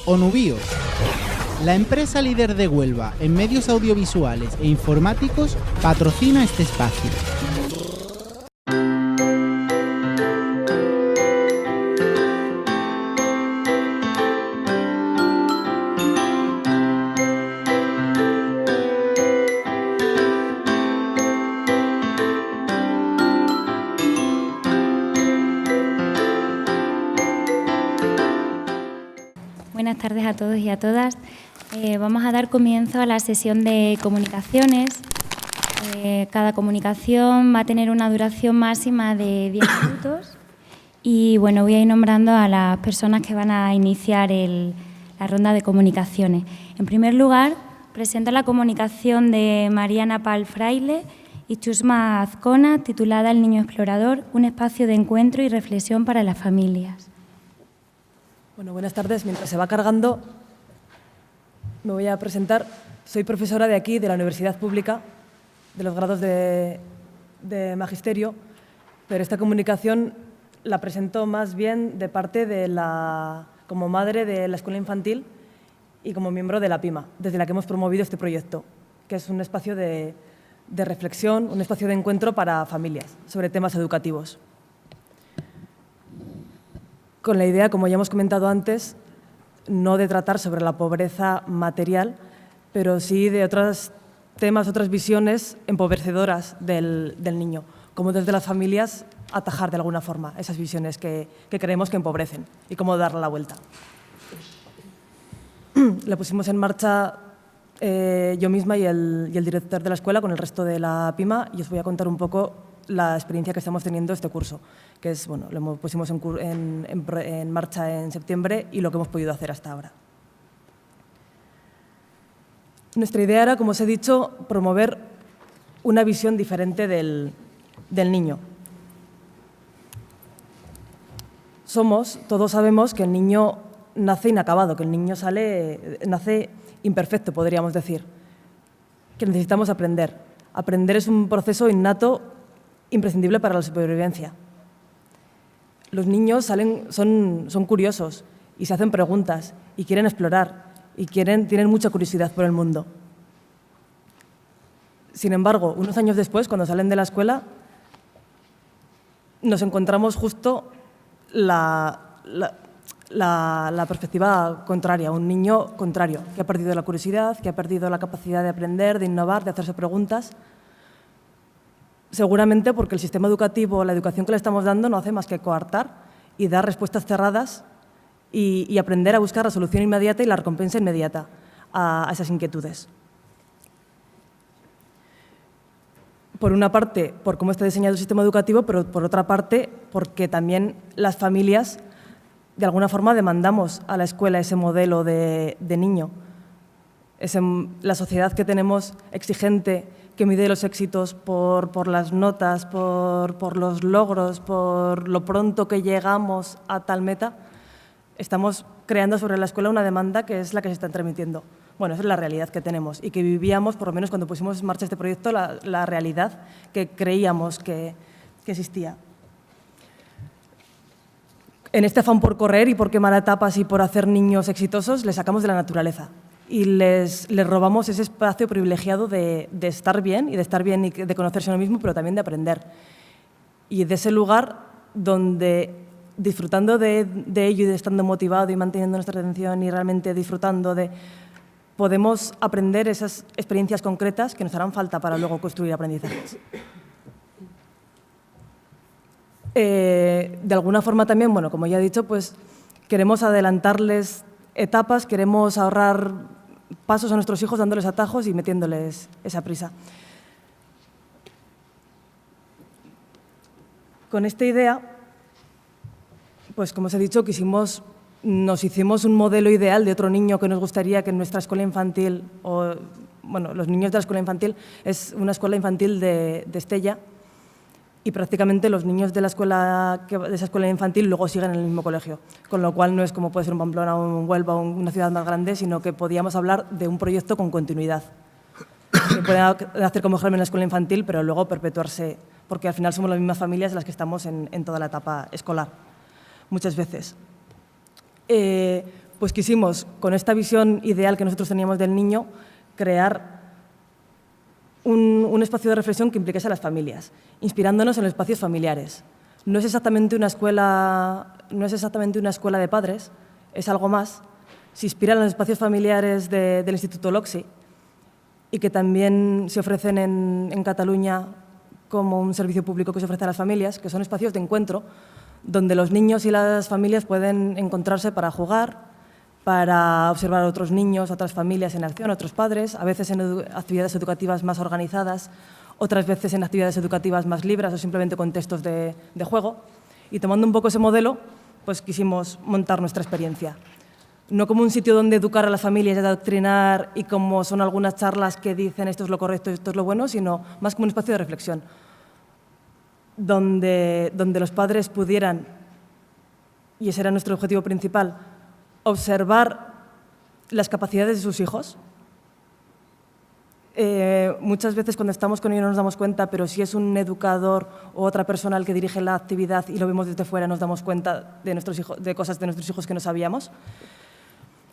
Onubio. La empresa líder de Huelva en medios audiovisuales e informáticos patrocina este espacio. Buenas tardes a todos y a todas. Vamos a dar comienzo a la sesión de comunicaciones. Cada comunicación va a tener una duración máxima de 10 minutos y bueno, voy a ir nombrando a las personas que van a iniciar la ronda de comunicaciones. En primer lugar, presento la comunicación de Mariana Pal Fraile y Chusma Azcona, titulada El niño explorador, un espacio de encuentro y reflexión para las familias. Bueno, buenas tardes. Mientras se va cargando, me voy a presentar. Soy profesora de aquí, de la Universidad Pública, de los grados de Magisterio, pero esta comunicación la presento más bien de parte como madre de la Escuela Infantil y como miembro de la PIMA, desde la que hemos promovido este proyecto, que es un espacio de reflexión, un espacio de encuentro para familias sobre temas educativos. Con la idea, como ya hemos comentado antes, no de tratar sobre la pobreza material, pero sí de otros temas, otras visiones empobrecedoras del niño, como desde las familias atajar de alguna forma esas visiones que creemos que empobrecen y cómo darle la vuelta. La pusimos en marcha yo misma y el director de la escuela con el resto de la PIMA y os voy a contar un poco la experiencia que estamos teniendo este curso, que es, bueno, lo pusimos en marcha en septiembre y lo que hemos podido hacer hasta ahora. Nuestra idea era, como os he dicho, promover una visión diferente del niño. Todos sabemos que el niño nace inacabado, que el niño nace imperfecto, podríamos decir, que necesitamos aprender. Aprender es un proceso innato imprescindible para la supervivencia. Los niños son curiosos y se hacen preguntas y quieren explorar y tienen mucha curiosidad por el mundo. Sin embargo, unos años después, cuando salen de la escuela, nos encontramos justo la perspectiva contraria, un niño contrario, que ha perdido la curiosidad, que ha perdido la capacidad de aprender, de innovar, de hacerse preguntas. Seguramente porque el sistema educativo, la educación que le estamos dando, no hace más que coartar y dar respuestas cerradas y aprender a buscar la solución inmediata y la recompensa inmediata a esas inquietudes. Por una parte, por cómo está diseñado el sistema educativo, pero por otra parte, porque también las familias, de alguna forma, demandamos a la escuela ese modelo de niño. La sociedad que tenemos exigente, que mide los éxitos por las notas, por los logros, por lo pronto que llegamos a tal meta, estamos creando sobre la escuela una demanda que es la que se está transmitiendo. Bueno, esa es la realidad que tenemos y que vivíamos, por lo menos cuando pusimos en marcha este proyecto, la realidad que creíamos que existía. En este afán por correr y por quemar etapas y por hacer niños exitosos, les sacamos de la naturaleza y les robamos ese espacio privilegiado de estar bien y de conocerse a uno mismo, pero también de aprender. Y de ese lugar donde, disfrutando de ello y de estando motivado y manteniendo nuestra atención y realmente disfrutando podemos aprender esas experiencias concretas que nos harán falta para luego construir aprendizajes. De alguna forma también, bueno, como ya he dicho, pues queremos adelantarles etapas, queremos ahorrar pasos a nuestros hijos dándoles atajos y metiéndoles esa prisa. Con esta idea, pues como os he dicho, nos hicimos un modelo ideal de otro niño que nos gustaría que en nuestra escuela infantil, los niños de la escuela infantil, es una escuela infantil de Estella, y prácticamente los niños de esa escuela infantil luego siguen en el mismo colegio, con lo cual no es como puede ser un Pamplona o un Huelva o una ciudad más grande, sino que podíamos hablar de un proyecto con continuidad. Se puede hacer como germen en la escuela infantil, pero luego perpetuarse, porque al final somos las mismas familias las que estamos en toda la etapa escolar, muchas veces. pues quisimos, con esta visión ideal que nosotros teníamos del niño, crear un espacio de reflexión que implique a las familias, inspirándonos en los espacios familiares. No es exactamente una escuela de padres, es algo más. Se inspira en los espacios familiares del Instituto LOCSI y que también se ofrecen en Cataluña como un servicio público que se ofrece a las familias, que son espacios de encuentro donde los niños y las familias pueden encontrarse para jugar, para observar a otros niños, a otras familias en acción, a otros padres, a veces en actividades educativas más organizadas, otras veces en actividades educativas más libres o simplemente contextos de juego. Y tomando un poco ese modelo, pues quisimos montar nuestra experiencia. No como un sitio donde educar a las familias y adoctrinar y como son algunas charlas que dicen esto es lo correcto y esto es lo bueno, sino más como un espacio de reflexión, donde los padres pudieran, y ese era nuestro objetivo principal, observar las capacidades de sus hijos. Muchas veces cuando estamos con ellos no nos damos cuenta, pero si es un educador o otra persona el que dirige la actividad y lo vemos desde fuera, nos damos cuenta de cosas de nuestros hijos que no sabíamos.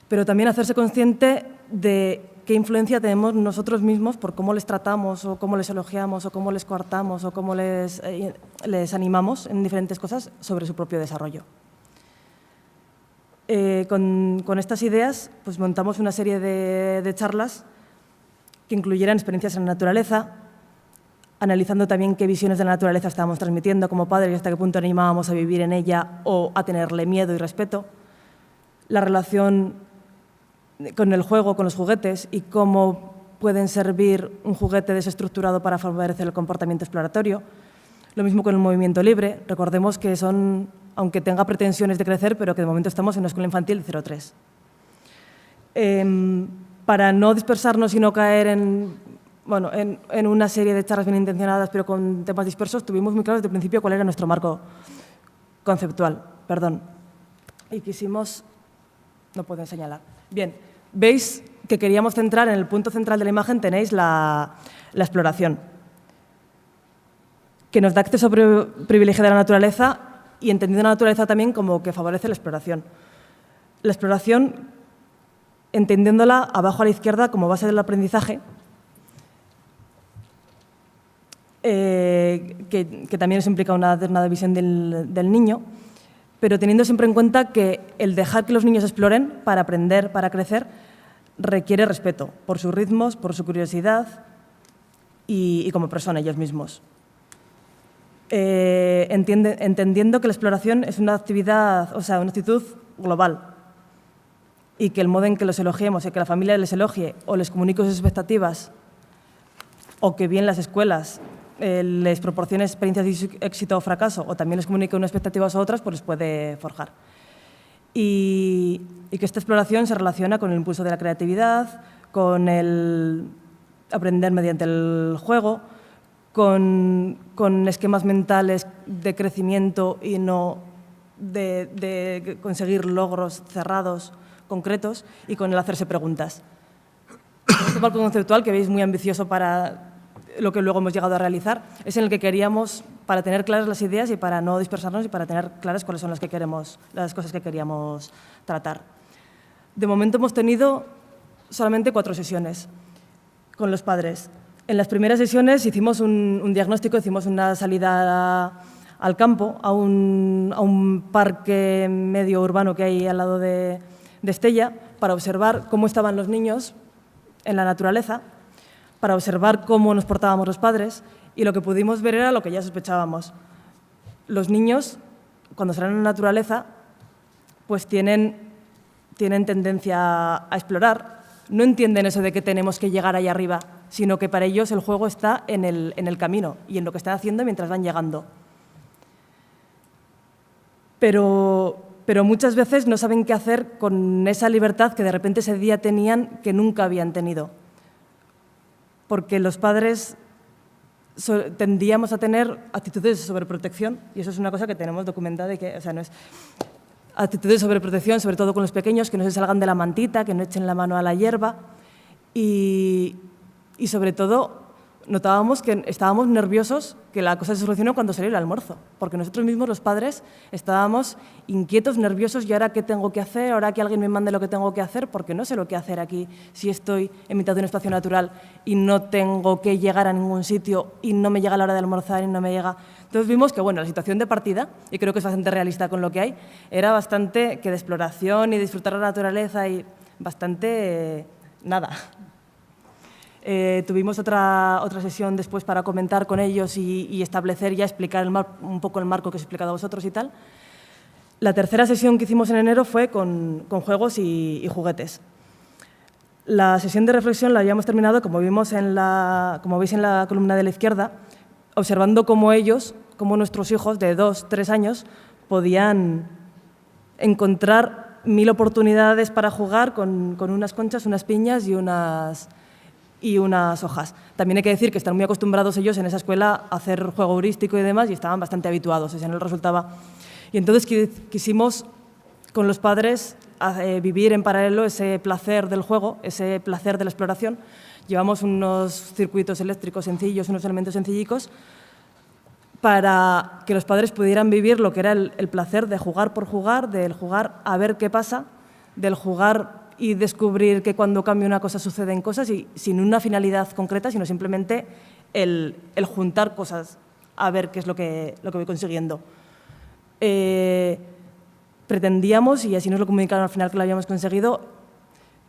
Pero también hacerse consciente de qué influencia tenemos nosotros mismos por cómo les tratamos o cómo les elogiamos o cómo les coartamos o cómo les animamos en diferentes cosas sobre su propio desarrollo. Con estas ideas pues montamos una serie de charlas que incluyeran experiencias en la naturaleza, analizando también qué visiones de la naturaleza estábamos transmitiendo como padres y hasta qué punto animábamos a vivir en ella o a tenerle miedo y respeto, la relación con el juego, con los juguetes y cómo pueden servir un juguete desestructurado para favorecer el comportamiento exploratorio. Lo mismo con el movimiento libre. Recordemos que son, aunque tenga pretensiones de crecer, pero que de momento estamos en una escuela infantil de 0-3. Para no dispersarnos y no caer en una serie de charlas bien intencionadas, pero con temas dispersos, tuvimos muy claro desde el principio cuál era nuestro marco conceptual. Y quisimos... No pueden señalar. Bien, veis que queríamos centrar en el punto central de la imagen, tenéis la exploración, que nos da acceso privilegiado a la naturaleza y entendiendo la naturaleza también como que favorece la exploración. La exploración, entendiéndola abajo a la izquierda como base del aprendizaje, que también eso implica una visión del niño, pero teniendo siempre en cuenta que el dejar que los niños exploren para aprender, para crecer, requiere respeto por sus ritmos, por su curiosidad y como persona ellos mismos. Entendiendo que la exploración es una actividad, una actitud global y que el modo en que los elogiemos y que la familia les elogie o les comunique sus expectativas o que bien las escuelas les proporcione experiencias de éxito o fracaso o también les comunique unas expectativas a otras, pues les puede forjar. Y que esta exploración se relaciona con el impulso de la creatividad, con el aprender mediante el juego, con esquemas mentales de crecimiento y no de conseguir logros cerrados, concretos, y con el hacerse preguntas. Este marco conceptual, que veis muy ambicioso para lo que luego hemos llegado a realizar, es en el que queríamos, para tener claras las ideas y para no dispersarnos y para tener claras cuáles son las cosas que queríamos tratar. De momento hemos tenido solamente 4 sesiones con los padres. En las primeras sesiones hicimos un diagnóstico, hicimos una salida al campo, a un parque medio urbano que hay al lado de Estella, para observar cómo estaban los niños en la naturaleza, para observar cómo nos portábamos los padres, y lo que pudimos ver era lo que ya sospechábamos. Los niños, cuando salen a la naturaleza, pues tienen tendencia a explorar. No entienden eso de que tenemos que llegar allá arriba, sino que para ellos el juego está en el camino y en lo que están haciendo mientras van llegando. Pero muchas veces no saben qué hacer con esa libertad que de repente ese día tenían que nunca habían tenido. Porque los padres tendíamos a tener actitudes de sobreprotección, y eso es una cosa que tenemos documentada, no es actitudes de sobreprotección, sobre todo con los pequeños, que no se salgan de la mantita, que no echen la mano a la hierba, y sobre todo notábamos que estábamos nerviosos que la cosa se solucionó cuando salió el almuerzo, porque nosotros mismos, los padres, estábamos inquietos, nerviosos, ¿y ahora qué tengo que hacer? ¿Ahora que alguien me mande lo que tengo que hacer? Porque no sé lo que hacer aquí si estoy en mitad de un espacio natural y no tengo que llegar a ningún sitio y no me llega la hora de almorzar y no me llega... Entonces vimos que, bueno, la situación de partida, y creo que es bastante realista con lo que hay, era bastante que de exploración y disfrutar la naturaleza y bastante nada. Tuvimos otra sesión después para comentar con ellos y establecer ya, explicar un poco el marco que os he explicado a vosotros y tal. La tercera sesión que hicimos en enero fue con juegos y juguetes. La sesión de reflexión la habíamos terminado, como veis en la columna de la izquierda, observando cómo nuestros hijos de 2, 3 años podían encontrar 1000 oportunidades para jugar con unas conchas, unas piñas y unas hojas. También hay que decir que están muy acostumbrados ellos en esa escuela a hacer juego heurístico y demás y estaban bastante habituados, no les resultaba. Y entonces quisimos con los padres vivir en paralelo ese placer del juego, ese placer de la exploración. Llevamos unos circuitos eléctricos sencillos, unos elementos sencillicos, para que los padres pudieran vivir lo que era el placer de jugar por jugar, del jugar a ver qué pasa, del jugar y descubrir que cuando cambia una cosa suceden cosas y sin una finalidad concreta, sino simplemente el juntar cosas a ver qué es lo que voy consiguiendo. Pretendíamos, y así nos lo comunicaron al final que lo habíamos conseguido,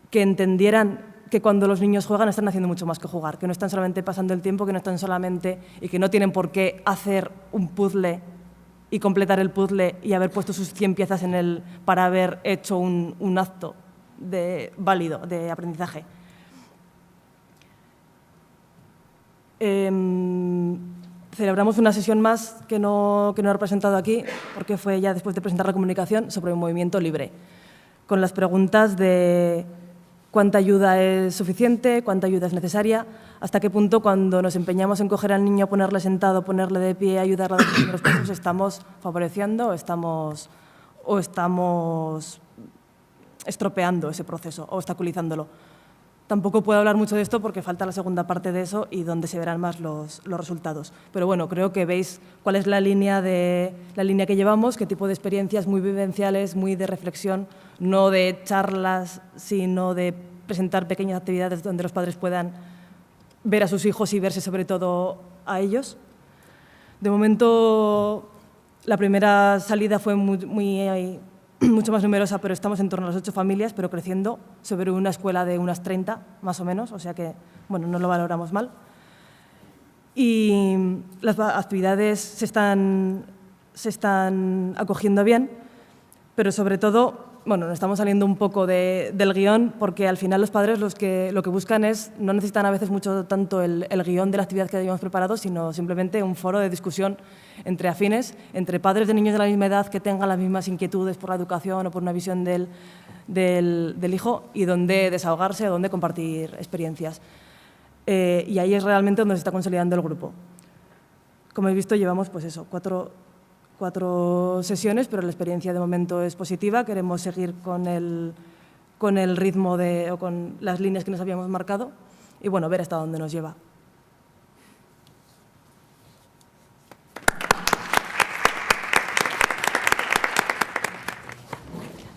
que entendieran que cuando los niños juegan están haciendo mucho más que jugar, que no están solamente pasando el tiempo, que no están solamente y que no tienen por qué hacer un puzzle y completar el puzzle y haber puesto sus 100 piezas en él para haber hecho un acto válido de aprendizaje. Celebramos una sesión más que no he representado aquí, porque fue ya después de presentar la comunicación sobre el movimiento libre, con las preguntas de cuánta ayuda es suficiente, cuánta ayuda es necesaria, hasta qué punto cuando nos empeñamos en coger al niño, ponerle sentado, ponerle de pie, ayudarle a dar los primeros pasos, estamos favoreciendo o estamos estropeando ese proceso o obstaculizándolo. Tampoco puedo hablar mucho de esto porque falta la segunda parte de eso y donde se verán más los resultados. Pero bueno, creo que veis cuál es la línea que llevamos, qué tipo de experiencias muy vivenciales, muy de reflexión, no de charlas, sino de presentar pequeñas actividades donde los padres puedan ver a sus hijos y verse sobre todo a ellos. De momento, la primera salida fue mucho más numerosa, pero estamos en torno a las 8 familias, pero creciendo sobre una escuela de unas 30, más o menos, o sea que, bueno, no lo valoramos mal. Y las actividades se están acogiendo bien, pero sobre todo, bueno, nos estamos saliendo un poco del guión, porque al final los padres lo que buscan no necesitan a veces mucho tanto el guión de la actividad que habíamos preparado, sino simplemente un foro de discusión entre afines, entre padres de niños de la misma edad que tengan las mismas inquietudes por la educación o por una visión del hijo y donde desahogarse o donde compartir experiencias. Y ahí es realmente donde se está consolidando el grupo. Como habéis visto, llevamos pues eso, cuatro sesiones, pero la experiencia de momento es positiva. Queremos seguir con el ritmo o con las líneas que nos habíamos marcado y bueno, ver hasta dónde nos lleva.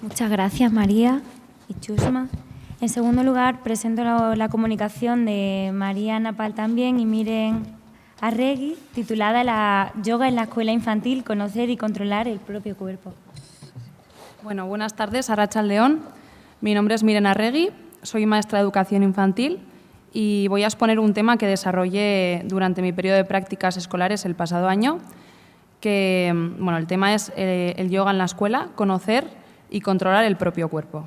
Muchas gracias, María y Chusma. En segundo lugar, presento la comunicación de María Napal también y Miren Arregui, titulada La yoga en la escuela infantil, conocer y controlar el propio cuerpo. Bueno, buenas tardes, Arratsaldeon. Mi nombre es Miren Arregui, soy maestra de educación infantil y voy a exponer un tema que desarrollé durante mi periodo de prácticas escolares el pasado año, que, bueno, el tema es el yoga en la escuela, conocer y controlar el propio cuerpo.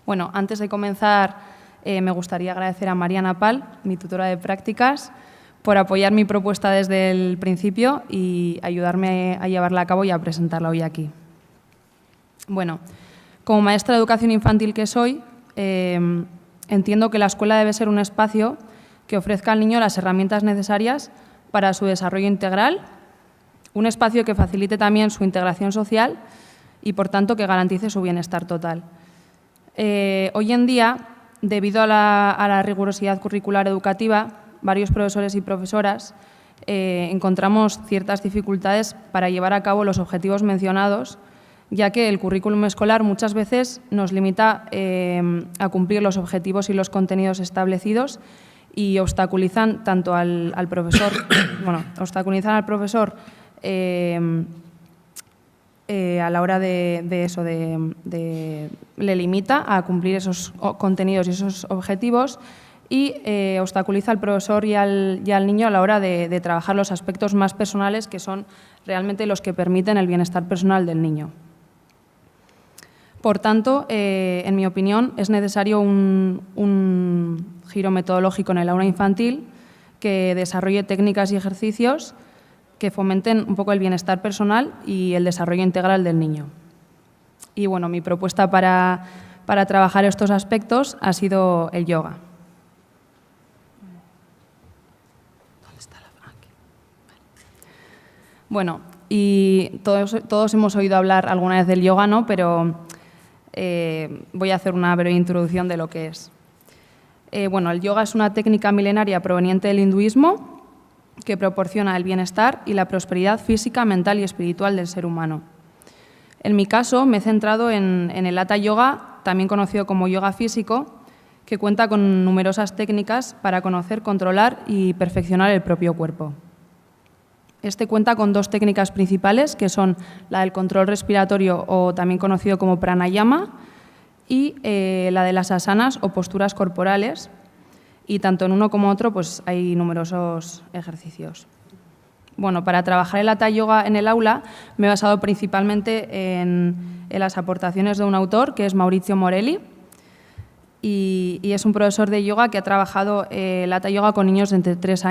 Bueno, antes de comenzar, me gustaría agradecer a María Napal, mi tutora de prácticas, por apoyar mi propuesta desde el principio y ayudarme a llevarla a cabo y a presentarla hoy aquí. Bueno, como maestra de educación infantil que soy, entiendo que la escuela debe ser un espacio que ofrezca al niño las herramientas necesarias para su desarrollo integral, un espacio que facilite también su integración social y, por tanto, que garantice su bienestar total. Hoy en día, debido a la rigurosidad curricular educativa, varios profesores y profesoras encontramos ciertas dificultades para llevar a cabo los objetivos mencionados, ya que el currículum escolar muchas veces nos limita a cumplir los objetivos y los contenidos establecidos y obstaculizan tanto al profesor, a la hora le limita a cumplir esos contenidos y esos objetivos y obstaculiza al profesor y al niño a la hora de trabajar los aspectos más personales, que son realmente los que permiten el bienestar personal del niño. Por tanto, en mi opinión, es necesario un giro metodológico en el aula infantil que desarrolle técnicas y ejercicios que fomenten un poco el bienestar personal y el desarrollo integral del niño. Y bueno, mi propuesta para trabajar estos aspectos ha sido el yoga. Bueno, y todos hemos oído hablar alguna vez del yoga, ¿no? Pero voy a hacer una breve introducción de lo que es. Bueno, el yoga es una técnica milenaria proveniente del hinduismo que proporciona el bienestar y la prosperidad física, mental y espiritual del ser humano. En mi caso, me he centrado en el Hatha Yoga, también conocido como yoga físico, que cuenta con numerosas técnicas para conocer, controlar y perfeccionar el propio cuerpo. Este cuenta con dos técnicas principales, que son la del control respiratorio, o también conocido como pranayama, y la de las asanas o posturas corporales. Y tanto en uno como otro pues, hay numerosos ejercicios. Bueno, para trabajar el Hatha Yoga en el aula me he basado principalmente en las aportaciones de un autor, que es Maurizio Morelli, y es un profesor de yoga que ha trabajado el Hatha Yoga con niños entre 3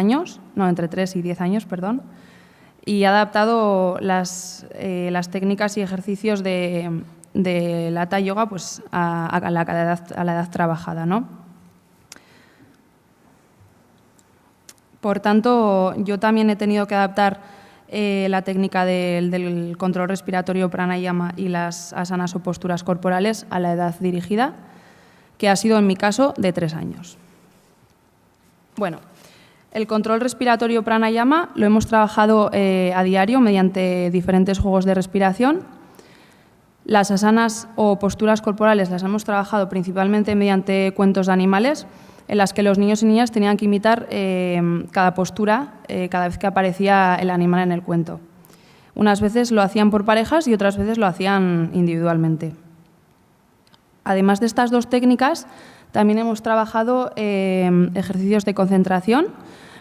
y 10 años, perdón, y ha adaptado las técnicas y ejercicios del Hatha Yoga pues, a la edad trabajada, ¿no? Por tanto, yo también he tenido que adaptar la técnica del control respiratorio pranayama y las asanas o posturas corporales a la edad dirigida, que ha sido en mi caso de 3 años. Bueno, el control respiratorio pranayama lo hemos trabajado a diario mediante diferentes juegos de respiración. Las asanas o posturas corporales las hemos trabajado principalmente mediante cuentos de animales, en las que los niños y niñas tenían que imitar cada postura cada vez que aparecía el animal en el cuento. Unas veces lo hacían por parejas y otras veces lo hacían individualmente. Además de estas dos técnicas, también hemos trabajado ejercicios de concentración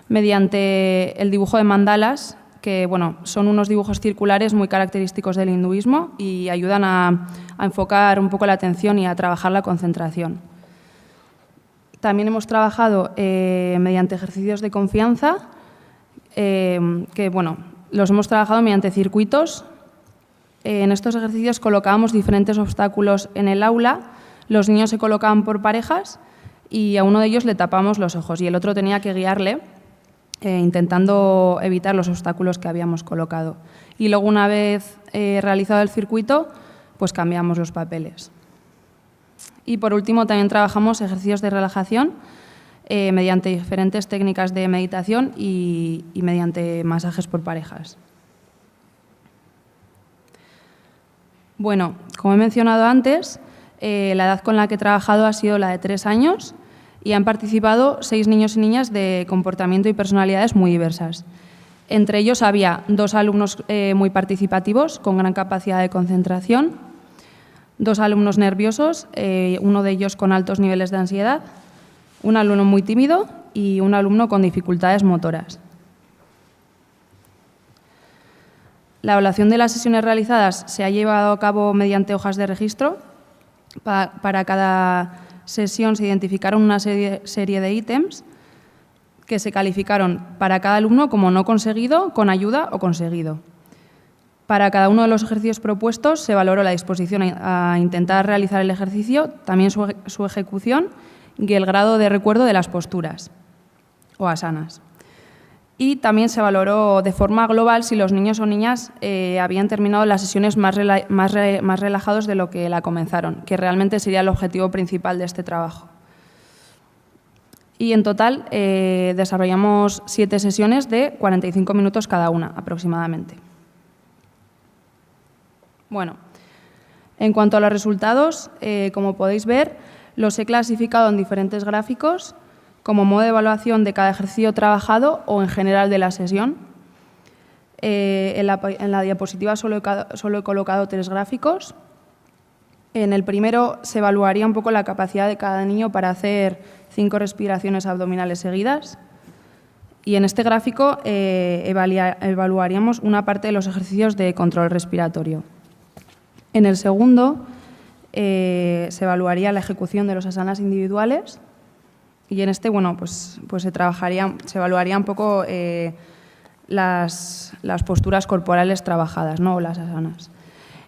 mediante el dibujo de mandalas, que bueno, son unos dibujos circulares muy característicos del hinduismo y ayudan a enfocar un poco la atención y a trabajar la concentración. También hemos trabajado mediante ejercicios de confianza, que bueno, los hemos trabajado mediante circuitos. En estos ejercicios colocábamos diferentes obstáculos en el aula, los niños se colocaban por parejas y a uno de ellos le tapábamos los ojos y el otro tenía que guiarle intentando evitar los obstáculos que habíamos colocado. Y luego, una vez realizado el circuito, pues cambiamos los papeles. Y por último, también trabajamos ejercicios de relajación mediante diferentes técnicas de meditación y mediante masajes por parejas. Bueno, como he mencionado antes, la edad con la que he trabajado ha sido la de 3 años y han participado 6 niños y niñas de comportamiento y personalidades muy diversas. Entre ellos había 2 alumnos muy participativos, con gran capacidad de concentración, 2 alumnos nerviosos, uno de ellos con altos niveles de ansiedad, un alumno muy tímido y un alumno con dificultades motoras. La evaluación de las sesiones realizadas se ha llevado a cabo mediante hojas de registro. Para cada sesión se identificaron una serie de ítems que se calificaron para cada alumno como no conseguido, con ayuda o conseguido. Para cada uno de los ejercicios propuestos se valoró la disposición a intentar realizar el ejercicio, también su ejecución y el grado de recuerdo de las posturas o asanas. Y también se valoró de forma global si los niños o niñas habían terminado las sesiones más relajados de lo que la comenzaron, que realmente sería el objetivo principal de este trabajo. Y en total desarrollamos 7 sesiones de 45 minutos cada una, aproximadamente. Bueno, en cuanto a los resultados, como podéis ver, los he clasificado en diferentes gráficos como modo de evaluación de cada ejercicio trabajado o en general de la sesión. En la diapositiva solo he colocado 3 gráficos. En el primero se evaluaría un poco la capacidad de cada niño para hacer 5 respiraciones abdominales seguidas. Y en este gráfico evaluaríamos una parte de los ejercicios de control respiratorio. En el segundo se evaluaría la ejecución de los asanas individuales y en este, bueno, pues se evaluaría un poco las posturas corporales trabajadas, ¿no? O las asanas.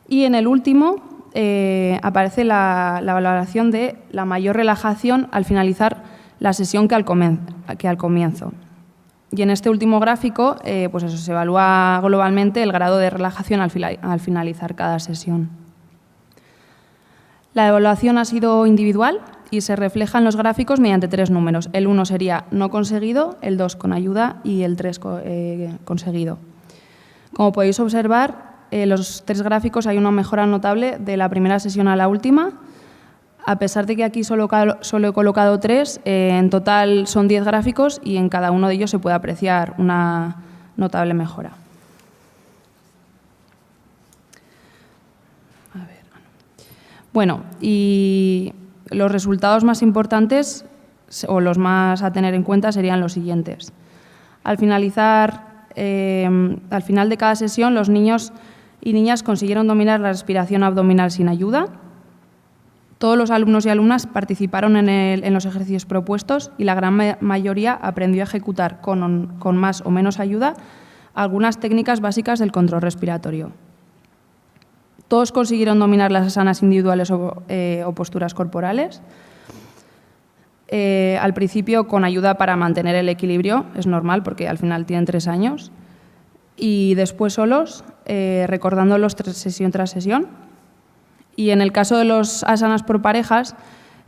Y en el último aparece la valoración de la mayor relajación al finalizar la sesión que al comienzo. Y en este último gráfico, pues eso, se evalúa globalmente el grado de relajación al finalizar cada sesión. La evaluación ha sido individual y se refleja en los gráficos mediante 3 números. El 1 sería no conseguido, el 2 con ayuda y el 3 conseguido. Como podéis observar, en los 3 gráficos hay una mejora notable de la primera sesión a la última. A pesar de que aquí solo he colocado 3, en total son 10 gráficos y en cada uno de ellos se puede apreciar una notable mejora. Bueno, y los resultados más importantes o los más a tener en cuenta serían los siguientes. Al final de cada sesión, los niños y niñas consiguieron dominar la respiración abdominal sin ayuda. Todos los alumnos y alumnas participaron en los ejercicios propuestos y la gran mayoría aprendió a ejecutar con más o menos ayuda algunas técnicas básicas del control respiratorio. Todos consiguieron dominar las asanas individuales o posturas corporales. Al principio con ayuda para mantener el equilibrio, es normal porque al final tienen 3 años. Y después solos, recordándolos sesión tras sesión. Y en el caso de los asanas por parejas,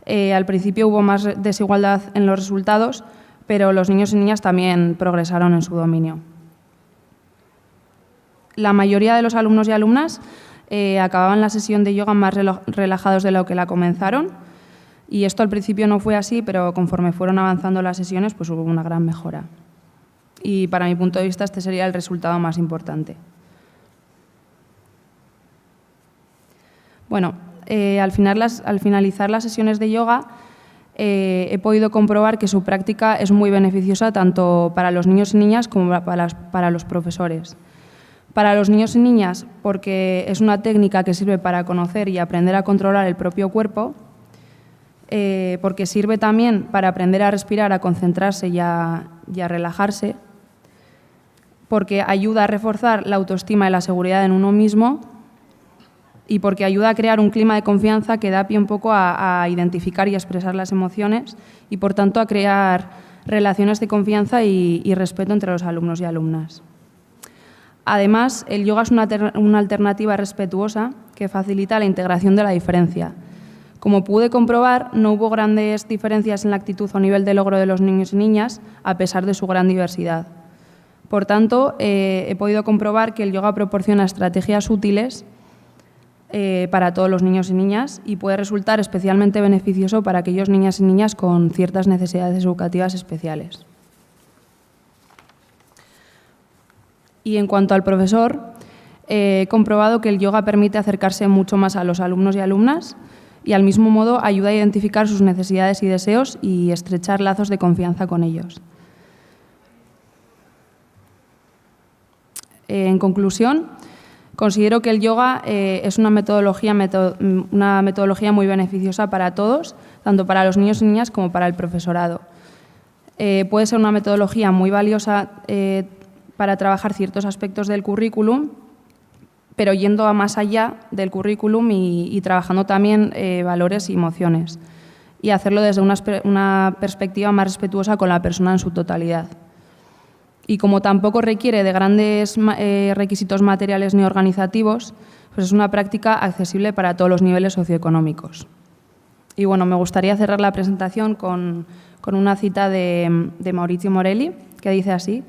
al principio hubo más desigualdad en los resultados, pero los niños y niñas también progresaron en su dominio. La mayoría de los alumnos y alumnas acababan la sesión de yoga más relajados de lo que la comenzaron, y esto al principio no fue así, pero conforme fueron avanzando las sesiones, pues hubo una gran mejora. Y para mi punto de vista este sería el resultado más importante. Bueno, al finalizar las sesiones de yoga he podido comprobar que su práctica es muy beneficiosa tanto para los niños y niñas como para los profesores. Para los niños y niñas, porque es una técnica que sirve para conocer y aprender a controlar el propio cuerpo, porque sirve también para aprender a respirar, a concentrarse y a relajarse, porque ayuda a reforzar la autoestima y la seguridad en uno mismo y porque ayuda a crear un clima de confianza que da pie un poco a identificar y a expresar las emociones y, por tanto, a crear relaciones de confianza y respeto entre los alumnos y alumnas. Además, el yoga es una alternativa respetuosa que facilita la integración de la diferencia. Como pude comprobar, no hubo grandes diferencias en la actitud o nivel de logro de los niños y niñas, a pesar de su gran diversidad. Por tanto, he podido comprobar que el yoga proporciona estrategias útiles para todos los niños y niñas y puede resultar especialmente beneficioso para aquellos niñas y niñas con ciertas necesidades educativas especiales. Y en cuanto al profesor, he comprobado que el yoga permite acercarse mucho más a los alumnos y alumnas y, al mismo modo, ayuda a identificar sus necesidades y deseos y estrechar lazos de confianza con ellos. En conclusión, considero que el yoga es una metodología muy beneficiosa para todos, tanto para los niños y niñas como para el profesorado. Puede ser una metodología muy valiosa para trabajar ciertos aspectos del currículum, pero yendo más allá del currículum y trabajando también valores y emociones, y hacerlo desde una perspectiva más respetuosa con la persona en su totalidad. Y como tampoco requiere de grandes requisitos materiales ni organizativos, pues es una práctica accesible para todos los niveles socioeconómicos. Y bueno, me gustaría cerrar la presentación con una cita de Maurizio Morelli, que dice así: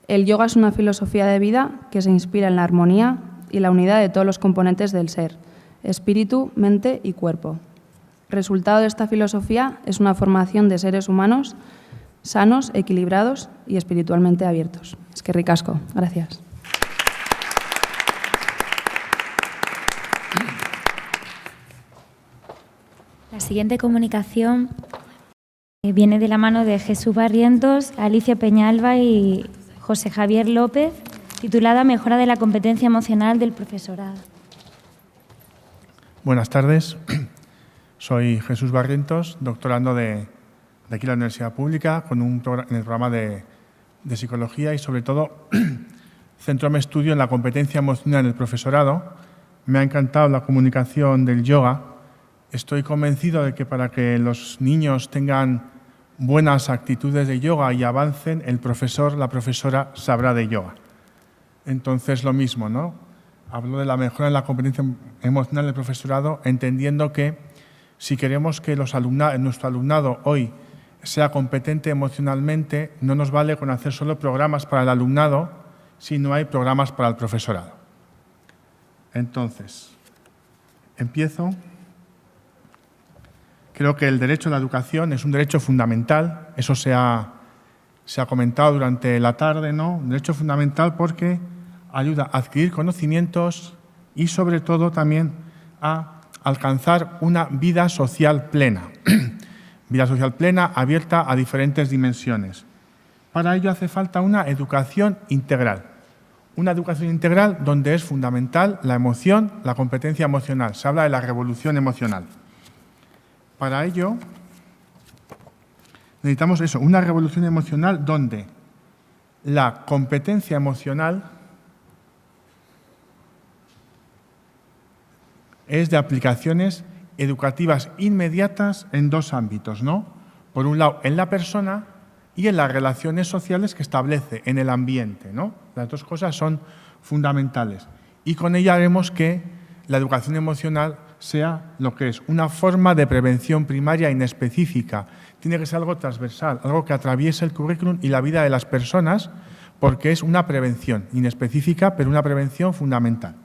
el yoga es una filosofía de vida que se inspira en la armonía y la unidad de todos los componentes del ser, espíritu, mente y cuerpo. Resultado de esta filosofía es una formación de seres humanos sanos, equilibrados y espiritualmente abiertos. Eskerrik asko. Gracias. La siguiente comunicación viene de la mano de Jesús Barrientos, Alicia Peñalba y José Javier López, titulada Mejora de la competencia emocional del profesorado. Buenas tardes. Soy Jesús Barrientos, doctorando de aquí en la Universidad Pública, en el programa de Psicología y, sobre todo, centro mi estudio en la competencia emocional del profesorado. Me ha encantado la comunicación del yoga. Estoy convencido de que para que los niños tengan buenas actitudes de yoga y avancen, el profesor, la profesora sabrá de yoga. Entonces, lo mismo, ¿no? Hablo de la mejora en la competencia emocional del profesorado, entendiendo que si queremos que nuestro alumnado hoy sea competente emocionalmente, no nos vale con hacer solo programas para el alumnado si no hay programas para el profesorado. Entonces, empiezo. Creo que el derecho a la educación es un derecho fundamental, eso se ha comentado durante la tarde, ¿no? Un derecho fundamental porque ayuda a adquirir conocimientos y, sobre todo, también a alcanzar una vida social plena. Vida social plena abierta a diferentes dimensiones. Para ello hace falta una educación integral. Una educación integral donde es fundamental la emoción, la competencia emocional. Se habla de la revolución emocional. Para ello necesitamos eso, una revolución emocional donde la competencia emocional es de aplicaciones educativas inmediatas en dos ámbitos, ¿no? Por un lado, en la persona y en las relaciones sociales que establece en el ambiente, ¿no? Las dos cosas son fundamentales. Y con ella haremos que la educación emocional sea lo que es una forma de prevención primaria inespecífica. Tiene que ser algo transversal, algo que atraviese el currículum y la vida de las personas, porque es una prevención inespecífica, pero una prevención fundamental.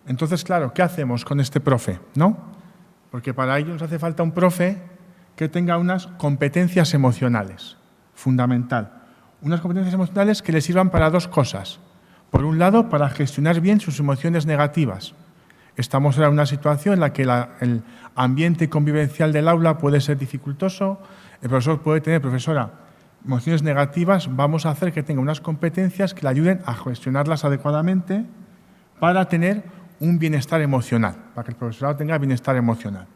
Entonces, claro, ¿qué hacemos con este profe? ¿No? Porque para ello nos hace falta un profe que tenga unas competencias emocionales, fundamental. Unas competencias emocionales que le sirvan para dos cosas. Por un lado, para gestionar bien sus emociones negativas. Estamos ahora en una situación en la que el ambiente convivencial del aula puede ser dificultoso, el profesor puede tener, profesora, emociones negativas, vamos a hacer que tenga unas competencias que le ayuden a gestionarlas adecuadamente para tener un bienestar emocional, para que el profesorado tenga bienestar emocional.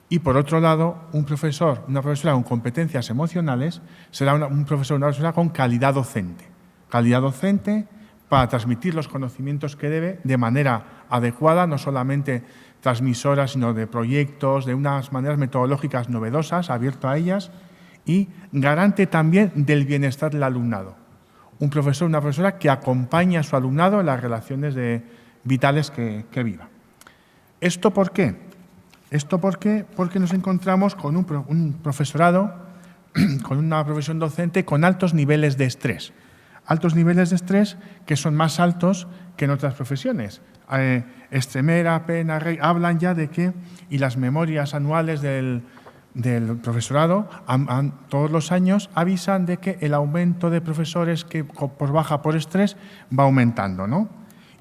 Y por otro lado, un profesor, una profesora con competencias emocionales será un profesor, una profesora con calidad docente. Calidad docente para transmitir los conocimientos que debe de manera adecuada, no solamente transmisora, sino de proyectos, de unas maneras metodológicas novedosas, abierto a ellas, y garante también del bienestar del alumnado. Un profesor, una profesora que acompaña a su alumnado en las relaciones vitales que viva. ¿Esto por qué? Porque nos encontramos con un profesorado, con una profesión docente con altos niveles de estrés. Altos niveles de estrés que son más altos que en otras profesiones. Estremera, Pena, Rey, hablan ya de que, y las memorias anuales del profesorado, todos los años avisan de que el aumento de profesores que por baja por estrés va aumentando, ¿no?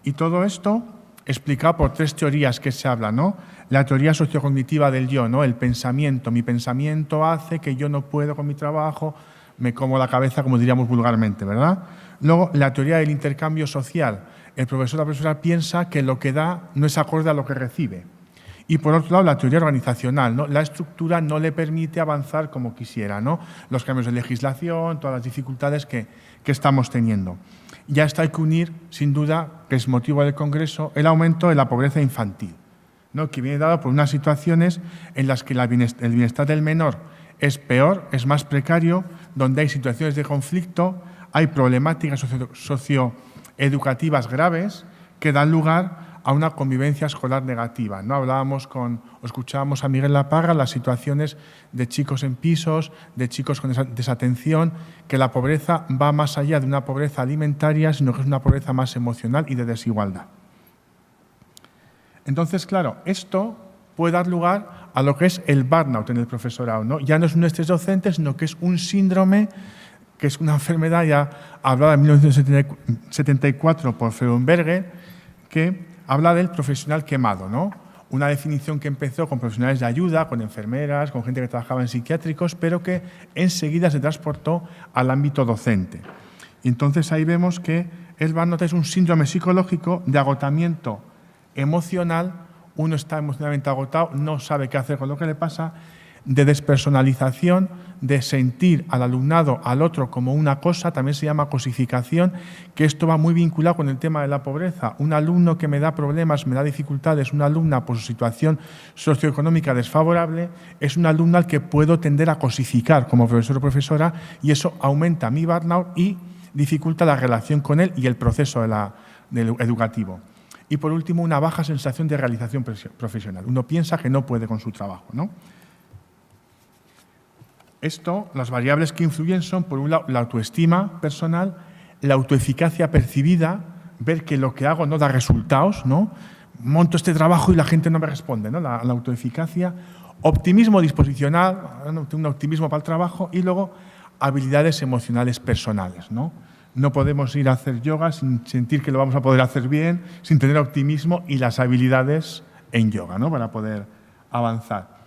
Y todo esto explicado por tres teorías que se hablan, ¿no? La teoría sociocognitiva del yo, ¿no? El pensamiento. Mi pensamiento hace que yo no puedo con mi trabajo, me como la cabeza, como diríamos vulgarmente, ¿verdad? Luego, la teoría del intercambio social. El profesor o la profesora piensa que lo que da no es acorde a lo que recibe. Y por otro lado, la teoría organizacional, ¿no? La estructura no le permite avanzar como quisiera, ¿no? Los cambios de legislación, todas las dificultades que estamos teniendo. Ya está, hay que unir, sin duda, que es motivo del Congreso, el aumento de la pobreza infantil, ¿no? Que viene dado por unas situaciones en las que el bienestar del menor es peor, es más precario, donde hay situaciones de conflicto, hay problemáticas socioeducativas graves que dan lugar a una convivencia escolar negativa, ¿no? Escuchábamos a Miguel Laparra las situaciones de chicos en pisos, de chicos con desatención, que la pobreza va más allá de una pobreza alimentaria, sino que es una pobreza más emocional y de desigualdad. Entonces, claro, esto puede dar lugar a lo que es el burnout en el profesorado, ¿no? Ya no es un estrés docente, sino que es un síndrome, que es una enfermedad ya hablada en 1974 por Freudenberger, que habla del profesional quemado, ¿no? Una definición que empezó con profesionales de ayuda, con enfermeras, con gente que trabajaba en psiquiátricos, pero que enseguida se transportó al ámbito docente. Y entonces ahí vemos que el burnout es un síndrome psicológico de agotamiento emocional. Uno está emocionalmente agotado, no sabe qué hacer con lo que le pasa, de despersonalización, de sentir al alumnado, al otro, como una cosa, también se llama cosificación, que esto va muy vinculado con el tema de la pobreza. Un alumno que me da problemas, me da dificultades, una alumna por su situación socioeconómica desfavorable, es un alumno al que puedo tender a cosificar como profesor o profesora, y eso aumenta mi burnout y dificulta la relación con él y el proceso del educativo. Y por último, una baja sensación de realización profesional. Uno piensa que no puede con su trabajo, ¿no? Las variables que influyen son, por un lado, la autoestima personal, la autoeficacia percibida, ver que lo que hago no da resultados, ¿no? Monto este trabajo y la gente no me responde, ¿no? La autoeficacia, optimismo disposicional, ¿no? Un optimismo para el trabajo, y luego habilidades emocionales personales, ¿no? No podemos ir a hacer yoga sin sentir que lo vamos a poder hacer bien, sin tener optimismo y las habilidades en yoga, ¿no? Para poder avanzar.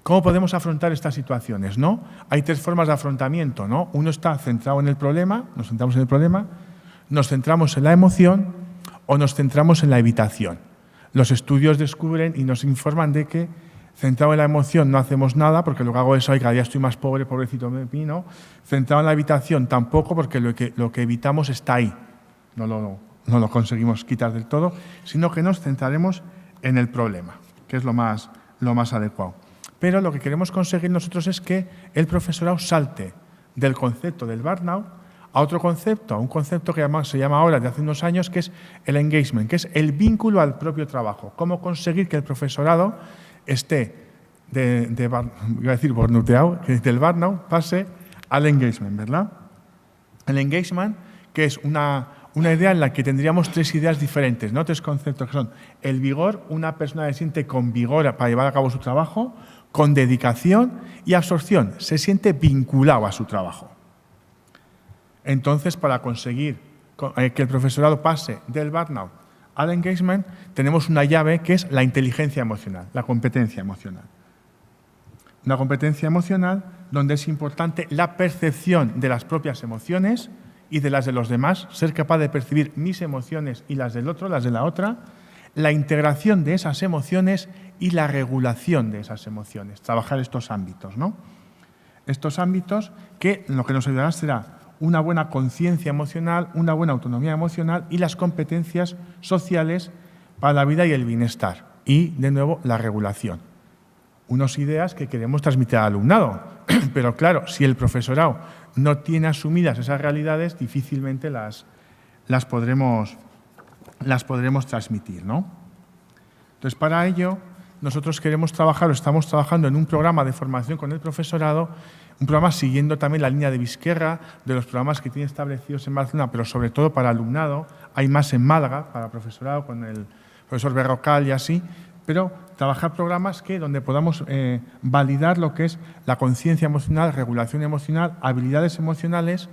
¿Cómo podemos afrontar estas situaciones, ¿no? Hay tres formas de afrontamiento, ¿no? Uno está centrado en el problema, nos centramos en el problema, nos centramos en la emoción o nos centramos en la evitación. Los estudios descubren y nos informan de que centrado en la emoción no hacemos nada, porque lo que hago es, cada día estoy más pobre, pobrecito de mí, ¿no? Centrado en la evitación tampoco, porque lo que evitamos está ahí. No lo conseguimos quitar del todo, sino que nos centraremos en el problema, que es lo más adecuado. Pero lo que queremos conseguir nosotros es que el profesorado salte del concepto del burnout a otro concepto, a un concepto que se llama ahora, de hace unos años, que es el engagement, que es el vínculo al propio trabajo. Cómo conseguir que el profesorado esté burnoteado, que del burnout pase al engagement, ¿verdad? El engagement, que es una idea en la que tendríamos tres ideas diferentes, ¿no? Tres conceptos que son el vigor, una persona se siente con vigor para llevar a cabo su trabajo, con dedicación, y absorción, se siente vinculado a su trabajo. Entonces, para conseguir que el profesorado pase del burnout al engagement, tenemos una llave que es la inteligencia emocional, la competencia emocional. Una competencia emocional donde es importante la percepción de las propias emociones y de las de los demás, ser capaz de percibir mis emociones y las del otro, las de la otra, la integración de esas emociones y la regulación de esas emociones, trabajar estos ámbitos, ¿no? Estos ámbitos que lo que nos ayudará será una buena conciencia emocional, una buena autonomía emocional y las competencias sociales para la vida y el bienestar. Y, de nuevo, la regulación. Unas ideas que queremos transmitir al alumnado, pero claro, si el profesorado no tiene asumidas esas realidades, difícilmente las podremos transmitir, ¿no? Entonces, para ello, nosotros queremos trabajar, o estamos trabajando en un programa de formación con el profesorado, un programa siguiendo también la línea de Vizquerra, de los programas que tiene establecidos en Barcelona, pero sobre todo para alumnado. Hay más en Málaga, para profesorado, con el profesor Berrocal y así, pero trabajar programas donde podamos validar lo que es la conciencia emocional, regulación emocional, habilidades emocionales,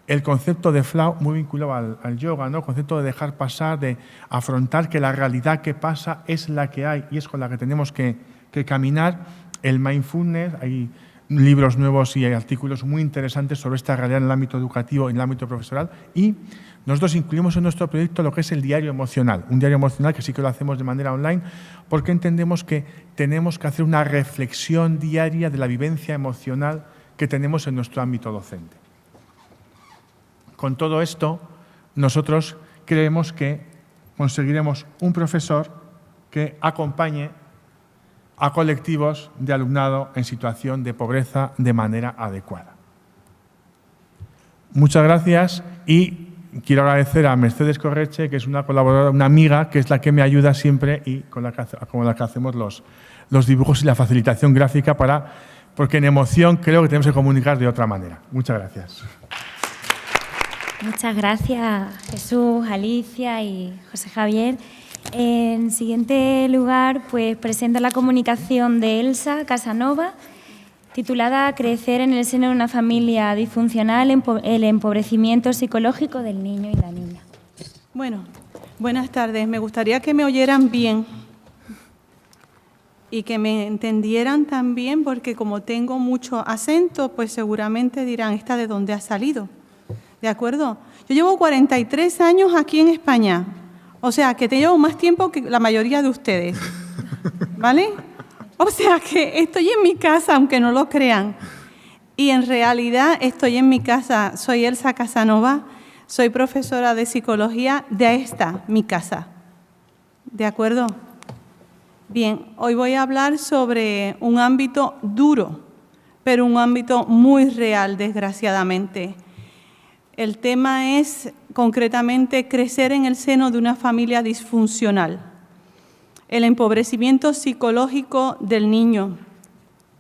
el concepto de flow, muy vinculado al yoga, ¿no? El concepto de dejar pasar, de afrontar que la realidad que pasa es la que hay y es con la que tenemos que caminar. El mindfulness, hay libros nuevos y hay artículos muy interesantes sobre esta realidad en el ámbito educativo y en el ámbito profesional. Y nosotros incluimos en nuestro proyecto lo que es el diario emocional, un diario emocional que sí que lo hacemos de manera online, porque entendemos que tenemos que hacer una reflexión diaria de la vivencia emocional que tenemos en nuestro ámbito docente. Con todo esto, nosotros creemos que conseguiremos un profesor que acompañe a colectivos de alumnado en situación de pobreza de manera adecuada. Muchas gracias y quiero agradecer a Mercedes Correche, que es una colaboradora, una amiga, que es la que me ayuda siempre y con la que hacemos los dibujos y la facilitación gráfica porque en emoción creo que tenemos que comunicar de otra manera. Muchas gracias. Muchas gracias, Jesús, Alicia y José Javier. En siguiente lugar, pues presento la comunicación de Elsa Casanova, titulada Crecer en el seno de una familia disfuncional, el empobrecimiento psicológico del niño y la niña. Bueno, buenas tardes. Me gustaría que me oyeran bien y que me entendieran también, porque como tengo mucho acento, pues seguramente dirán, ¿esta de dónde ha salido? ¿De acuerdo? Yo llevo 43 años aquí en España, o sea, que te llevo más tiempo que la mayoría de ustedes, ¿vale? O sea, que estoy en mi casa, aunque no lo crean. Y en realidad estoy en mi casa. Soy Elsa Casanova, soy profesora de psicología de esta, mi casa. ¿De acuerdo? Bien, hoy voy a hablar sobre un ámbito duro, pero un ámbito muy real, desgraciadamente. El tema es, concretamente, crecer en el seno de una familia disfuncional. El empobrecimiento psicológico del niño.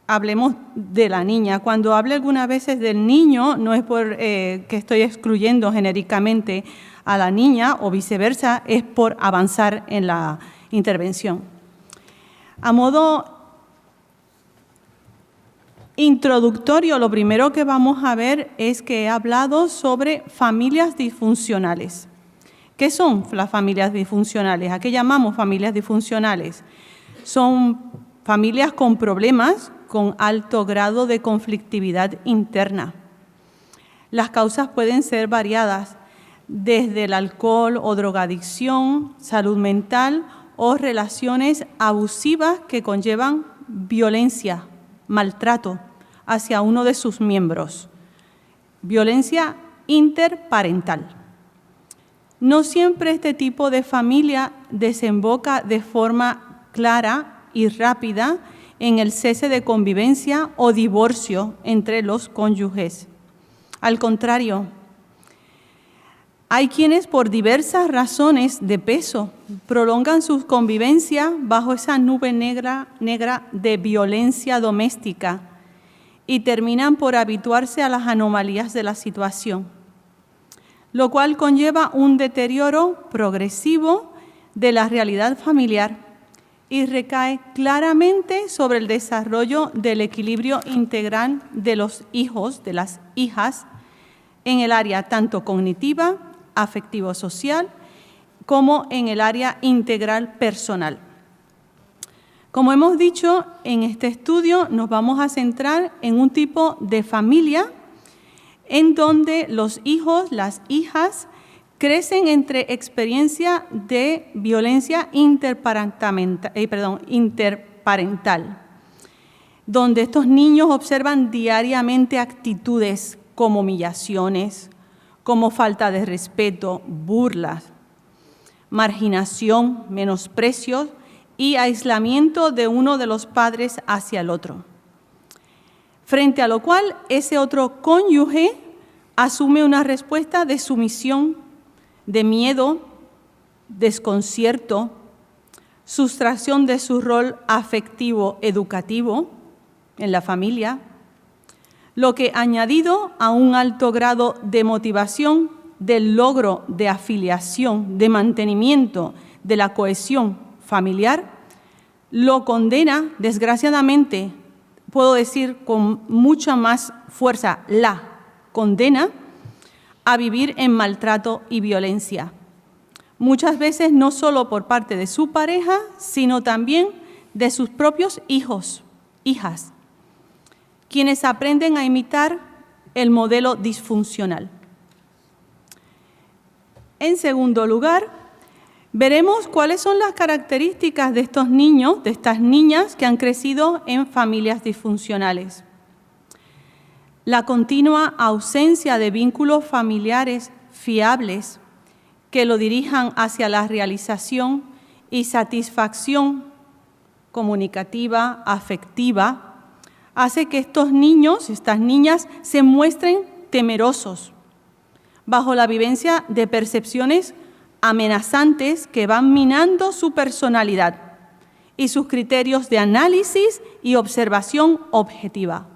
Hablemos de la niña. Cuando hable algunas veces del niño, no es por que estoy excluyendo genéricamente a la niña o viceversa, es por avanzar en la intervención. A modo introductorio, lo primero que vamos a ver es que he hablado sobre familias disfuncionales. ¿Qué son las familias disfuncionales? ¿A qué llamamos familias disfuncionales? Son familias con problemas, con alto grado de conflictividad interna. Las causas pueden ser variadas, desde el alcohol o drogadicción, salud mental o relaciones abusivas que conllevan violencia, maltrato hacia uno de sus miembros. Violencia interparental. No siempre este tipo de familia desemboca de forma clara y rápida en el cese de convivencia o divorcio entre los cónyuges. Al contrario, hay quienes por diversas razones de peso prolongan su convivencia bajo esa nube negra de violencia doméstica y terminan por habituarse a las anomalías de la situación, lo cual conlleva un deterioro progresivo de la realidad familiar y recae claramente sobre el desarrollo del equilibrio integral de los hijos, de las hijas, en el área tanto cognitiva, afectivo-social, como en el área integral personal. Como hemos dicho, en este estudio nos vamos a centrar en un tipo de familia en donde los hijos, las hijas, crecen entre experiencia de violencia interparental, donde estos niños observan diariamente actitudes como humillaciones, como falta de respeto, burlas, marginación, menosprecios y aislamiento de uno de los padres hacia el otro. Frente a lo cual, ese otro cónyuge asume una respuesta de sumisión, de miedo, desconcierto, sustracción de su rol afectivo educativo en la familia, lo que añadido a un alto grado de motivación del logro de afiliación, de mantenimiento de la cohesión familiar, lo condena, desgraciadamente, puedo decir con mucha más fuerza, la condena a vivir en maltrato y violencia. Muchas veces no solo por parte de su pareja, sino también de sus propios hijos, hijas, quienes aprenden a imitar el modelo disfuncional. En segundo lugar, veremos cuáles son las características de estos niños, de estas niñas que han crecido en familias disfuncionales. La continua ausencia de vínculos familiares fiables que lo dirijan hacia la realización y satisfacción comunicativa, afectiva, hace que estos niños, estas niñas, se muestren temerosos, bajo la vivencia de percepciones amenazantes que van minando su personalidad y sus criterios de análisis y observación objetiva.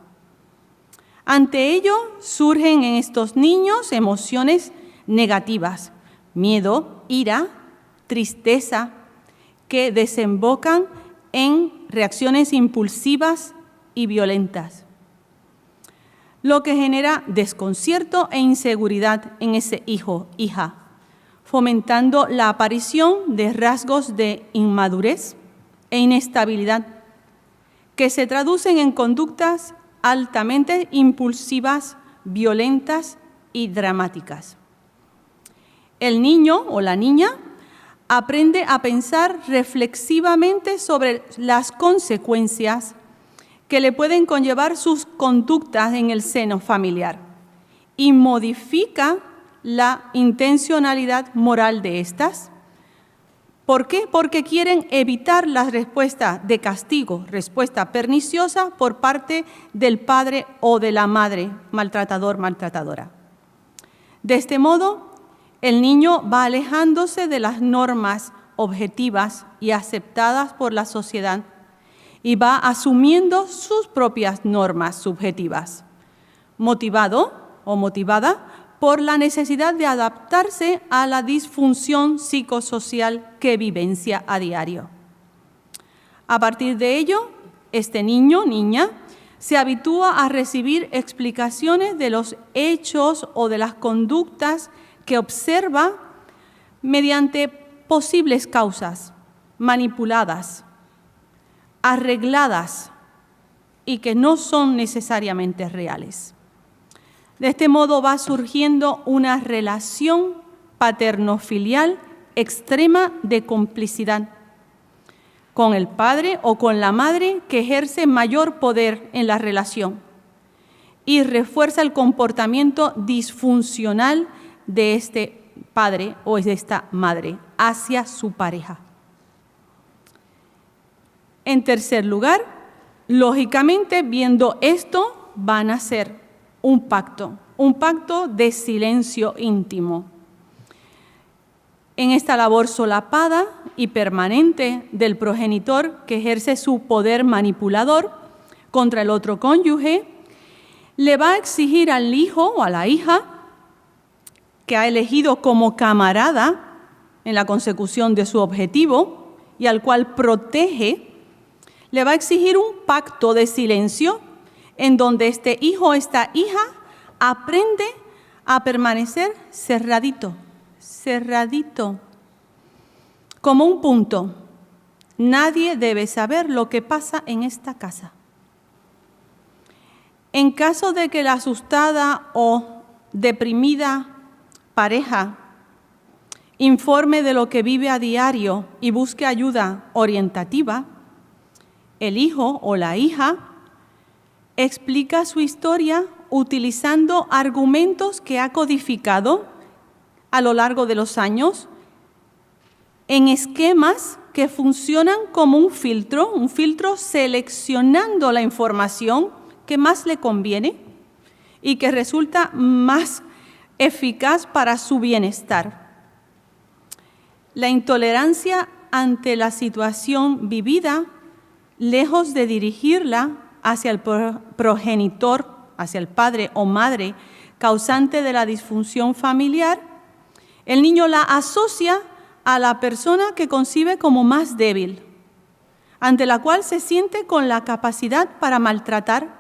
Ante ello, surgen en estos niños emociones negativas, miedo, ira, tristeza, que desembocan en reacciones impulsivas y violentas, lo que genera desconcierto e inseguridad en ese hijo, hija, fomentando la aparición de rasgos de inmadurez e inestabilidad, que se traducen en conductas altamente impulsivas, violentas y dramáticas. El niño o la niña aprende a pensar reflexivamente sobre las consecuencias que le pueden conllevar sus conductas en el seno familiar y modifica la intencionalidad moral de estas. ¿Por qué? Porque quieren evitar la respuesta de castigo, respuesta perniciosa por parte del padre o de la madre, maltratador, maltratadora. De este modo, el niño va alejándose de las normas objetivas y aceptadas por la sociedad y va asumiendo sus propias normas subjetivas, motivado o motivada por la necesidad de adaptarse a la disfunción psicosocial que vivencia a diario. A partir de ello, este niño, niña, se habitúa a recibir explicaciones de los hechos o de las conductas que observa mediante posibles causas manipuladas, arregladas y que no son necesariamente reales. De este modo va surgiendo una relación paterno-filial extrema de complicidad con el padre o con la madre que ejerce mayor poder en la relación y refuerza el comportamiento disfuncional de este padre o de esta madre hacia su pareja. En tercer lugar, lógicamente, viendo esto, van a hacer un pacto de silencio íntimo. En esta labor solapada y permanente del progenitor que ejerce su poder manipulador contra el otro cónyuge, le va a exigir al hijo o a la hija que ha elegido como camarada en la consecución de su objetivo y al cual protege, le va a exigir un pacto de silencio en donde este hijo o esta hija aprende a permanecer cerradito, como un punto. Nadie debe saber lo que pasa en esta casa. En caso de que la asustada o deprimida pareja informe de lo que vive a diario y busque ayuda orientativa, el hijo o la hija explica su historia utilizando argumentos que ha codificado a lo largo de los años en esquemas que funcionan como un filtro seleccionando la información que más le conviene y que resulta más eficaz para su bienestar. La intolerancia ante la situación vivida, lejos de dirigirla hacia el progenitor, hacia el padre o madre causante de la disfunción familiar, el niño la asocia a la persona que concibe como más débil, ante la cual se siente con la capacidad para maltratar,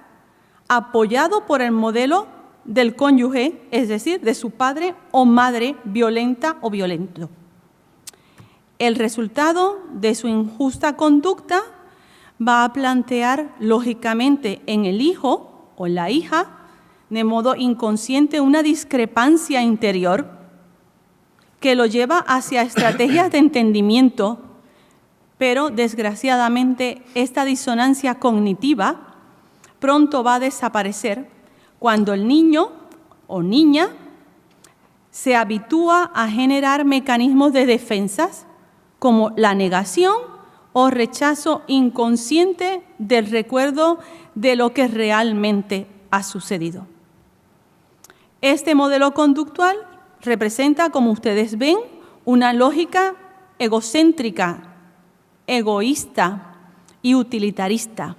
apoyado por el modelo del cónyuge, es decir, de su padre o madre violenta o violento. El resultado de su injusta conducta va a plantear lógicamente en el hijo o la hija, de modo inconsciente, una discrepancia interior que lo lleva hacia estrategias de entendimiento, pero desgraciadamente esta disonancia cognitiva pronto va a desaparecer cuando el niño o niña se habitúa a generar mecanismos de defensas como la negación o rechazo inconsciente del recuerdo de lo que realmente ha sucedido. Este modelo conductual representa, como ustedes ven, una lógica egocéntrica, egoísta y utilitarista,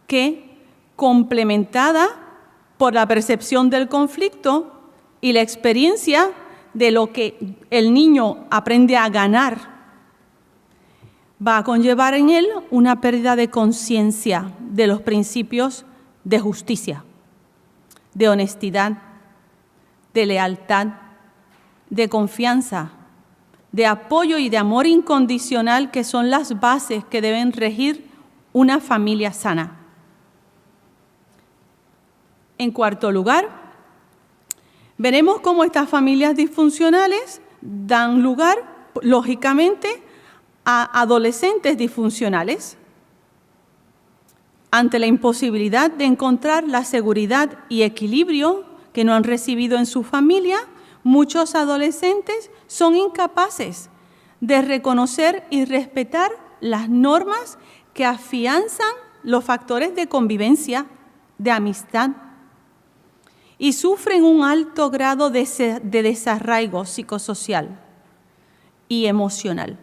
que, complementada por la percepción del conflicto y la experiencia de lo que el niño aprende a ganar, va a conllevar en él una pérdida de conciencia de los principios de justicia, de honestidad, de lealtad, de confianza, de apoyo y de amor incondicional, que son las bases que deben regir una familia sana. En cuarto lugar, veremos cómo estas familias disfuncionales dan lugar, lógicamente, a adolescentes disfuncionales. Ante la imposibilidad de encontrar la seguridad y equilibrio que no han recibido en su familia, muchos adolescentes son incapaces de reconocer y respetar las normas que afianzan los factores de convivencia, de amistad, y sufren un alto grado de desarraigo psicosocial y emocional.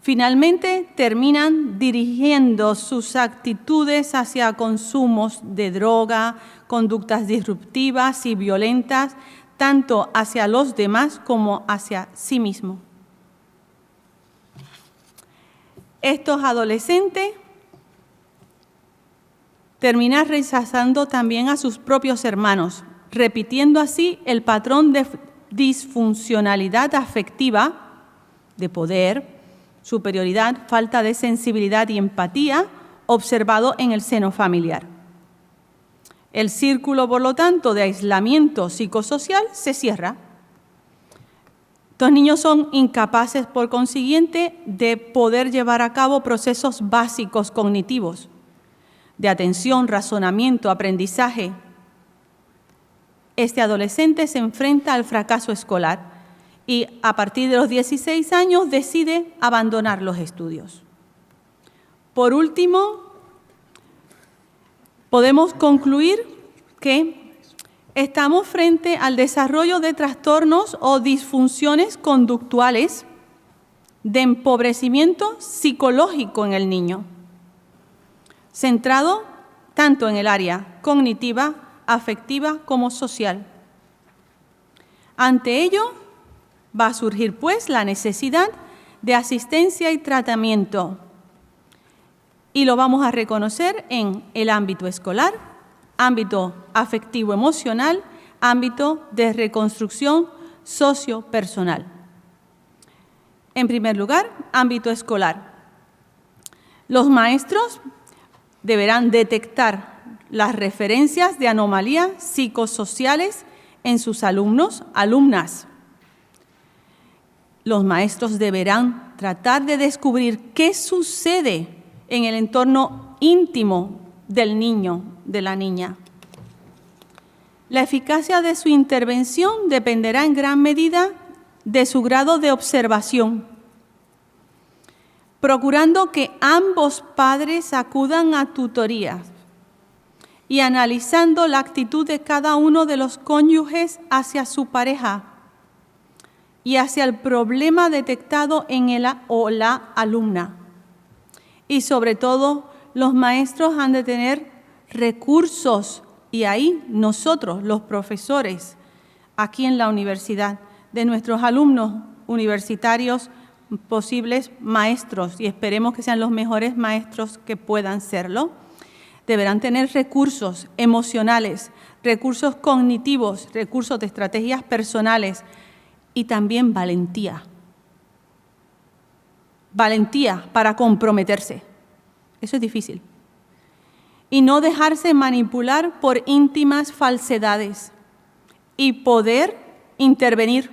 Finalmente, terminan dirigiendo sus actitudes hacia consumos de droga, conductas disruptivas y violentas, tanto hacia los demás como hacia sí mismo. Estos adolescentes terminan rechazando también a sus propios hermanos, repitiendo así el patrón de disfuncionalidad afectiva, de poder, superioridad, falta de sensibilidad y empatía observado en el seno familiar. El círculo, por lo tanto, de aislamiento psicosocial se cierra. Estos niños son incapaces, por consiguiente, de poder llevar a cabo procesos básicos cognitivos, de atención, razonamiento, aprendizaje. Este adolescente se enfrenta al fracaso escolar y a partir de los 16 años decide abandonar los estudios. Por último, podemos concluir que estamos frente al desarrollo de trastornos o disfunciones conductuales de empobrecimiento psicológico en el niño, centrado tanto en el área cognitiva, afectiva como social. Ante ello, va a surgir, pues, la necesidad de asistencia y tratamiento, y lo vamos a reconocer en el ámbito escolar, ámbito afectivo-emocional, ámbito de reconstrucción sociopersonal. En primer lugar, ámbito escolar. Los maestros deberán detectar las referencias de anomalías psicosociales en sus alumnos, alumnas. Los maestros deberán tratar de descubrir qué sucede en el entorno íntimo del niño, de la niña. La eficacia de su intervención dependerá en gran medida de su grado de observación, procurando que ambos padres acudan a tutorías y analizando la actitud de cada uno de los cónyuges hacia su pareja y hacia el problema detectado en el o la alumna. Y sobre todo, los maestros han de tener recursos, y ahí nosotros, los profesores, aquí en la universidad, de nuestros alumnos universitarios, posibles maestros, y esperemos que sean los mejores maestros que puedan serlo, deberán tener recursos emocionales, recursos cognitivos, recursos de estrategias personales, y también valentía. Valentía para comprometerse. Eso es difícil. Y no dejarse manipular por íntimas falsedades. Y poder intervenir,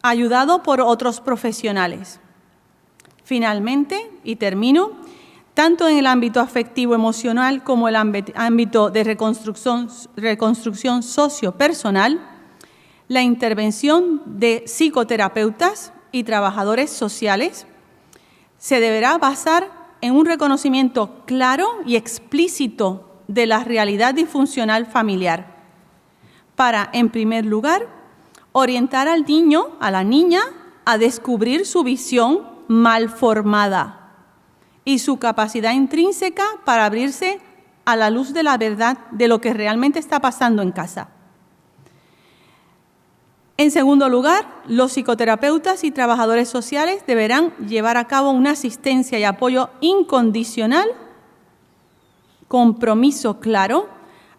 ayudado por otros profesionales. Finalmente, y termino, tanto en el ámbito afectivo-emocional como el ámbito de reconstrucción sociopersonal, la intervención de psicoterapeutas y trabajadores sociales se deberá basar en un reconocimiento claro y explícito de la realidad disfuncional familiar, para, en primer lugar, orientar al niño, a la niña, a descubrir su visión mal formada y su capacidad intrínseca para abrirse a la luz de la verdad de lo que realmente está pasando en casa. En segundo lugar, los psicoterapeutas y trabajadores sociales deberán llevar a cabo una asistencia y apoyo incondicional, compromiso claro,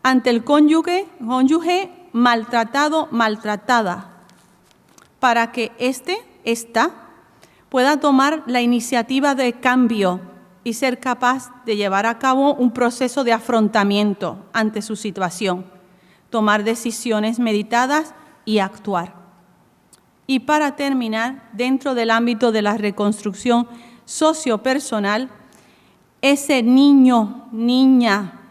ante el cónyuge maltratado, maltratada, para que ésta pueda tomar la iniciativa de cambio y ser capaz de llevar a cabo un proceso de afrontamiento ante su situación, tomar decisiones meditadas y actuar. Y para terminar, dentro del ámbito de la reconstrucción sociopersonal, ese niño, niña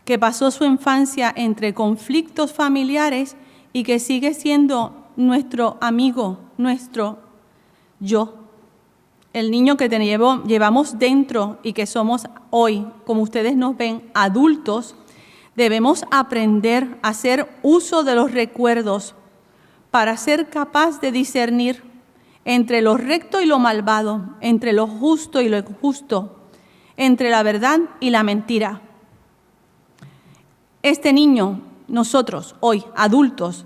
que pasó su infancia entre conflictos familiares y que sigue siendo nuestro amigo, nuestro yo, el niño que llevamos dentro y que somos hoy, como ustedes nos ven, adultos, debemos aprender a hacer uso de los recuerdos para ser capaz de discernir entre lo recto y lo malvado, entre lo justo y lo injusto, entre la verdad y la mentira. Este niño, nosotros, hoy, adultos,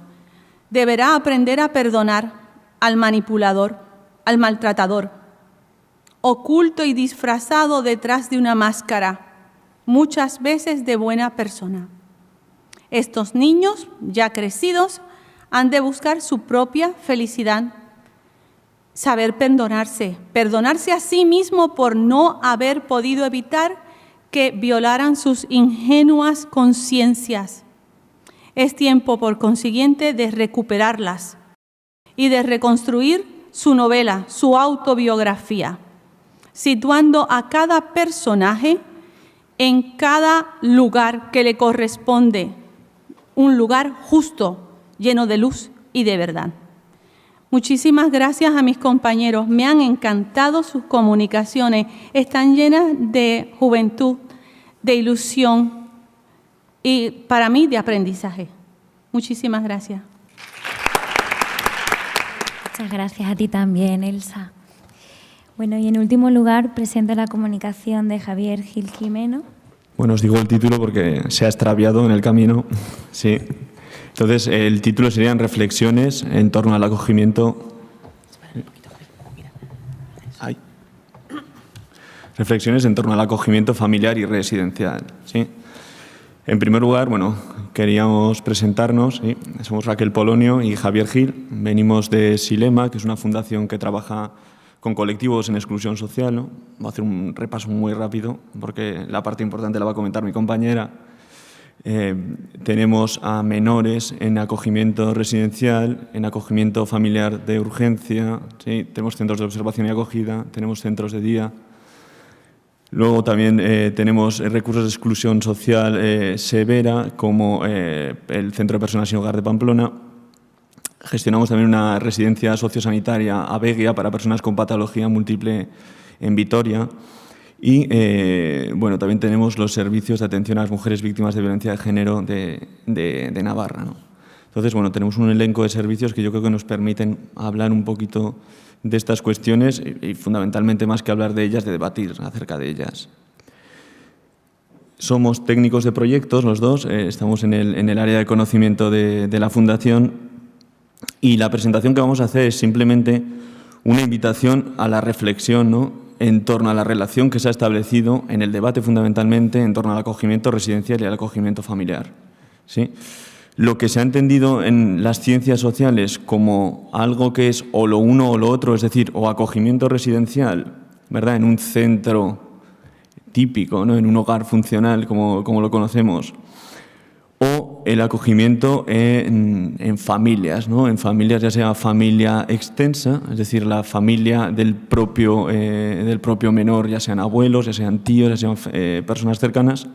deberá aprender a perdonar al manipulador, al maltratador, oculto y disfrazado detrás de una máscara, muchas veces de buena persona. Estos niños, ya crecidos, han de buscar su propia felicidad, saber perdonarse a sí mismo por no haber podido evitar que violaran sus ingenuas conciencias. Es tiempo, por consiguiente, de recuperarlas y de reconstruir su novela, su autobiografía, situando a cada personaje en cada lugar que le corresponde, un lugar justo, lleno de luz y de verdad. Muchísimas gracias a mis compañeros. Me han encantado sus comunicaciones. Están llenas de juventud, de ilusión y, para mí, de aprendizaje. Muchísimas gracias. Muchas gracias a ti también, Elsa. Bueno, y en último lugar presento la comunicación de Javier Gil Jimeno. Bueno, os digo el título porque se ha extraviado en el camino. Sí. Entonces, el título serían Reflexiones en torno al acogimiento. Ay. Reflexiones en torno al acogimiento familiar y residencial. ¿Sí? En primer lugar, bueno, queríamos presentarnos. ¿Sí? Somos Raquel Polonio y Javier Gil. Venimos de Silema, que es una fundación que trabaja con colectivos en exclusión social, ¿no? Voy a hacer un repaso muy rápido porque la parte importante la va a comentar mi compañera. Tenemos a menores en acogimiento residencial, en acogimiento familiar de urgencia, ¿sí? Tenemos centros de observación y acogida, tenemos centros de día. Luego también tenemos recursos de exclusión social severa, como el Centro de Personas sin Hogar de Pamplona. Gestionamos también una residencia sociosanitaria Abegia para personas con patología múltiple en Vitoria. Y bueno, también tenemos los servicios de atención a las mujeres víctimas de violencia de género de Navarra, ¿no? Entonces, bueno, tenemos un elenco de servicios que yo creo que nos permiten hablar un poquito de estas cuestiones y fundamentalmente, más que hablar de ellas, de debatir acerca de ellas. Somos técnicos de proyectos, los dos, estamos en el área de conocimiento de la Fundación y la presentación que vamos a hacer es simplemente una invitación a la reflexión, ¿no?, en torno a la relación que se ha establecido en el debate fundamentalmente en torno al acogimiento residencial y al acogimiento familiar. ¿Sí? Lo que se ha entendido en las ciencias sociales como algo que es o lo uno o lo otro, es decir, o acogimiento residencial, ¿verdad?, en un centro típico, ¿no?, en un hogar funcional como lo conocemos, o el acogimiento en familias, ¿no?, en familias ya sea familia extensa, es decir, la familia del propio menor, ya sean abuelos, ya sean tíos, ya sean personas cercanas,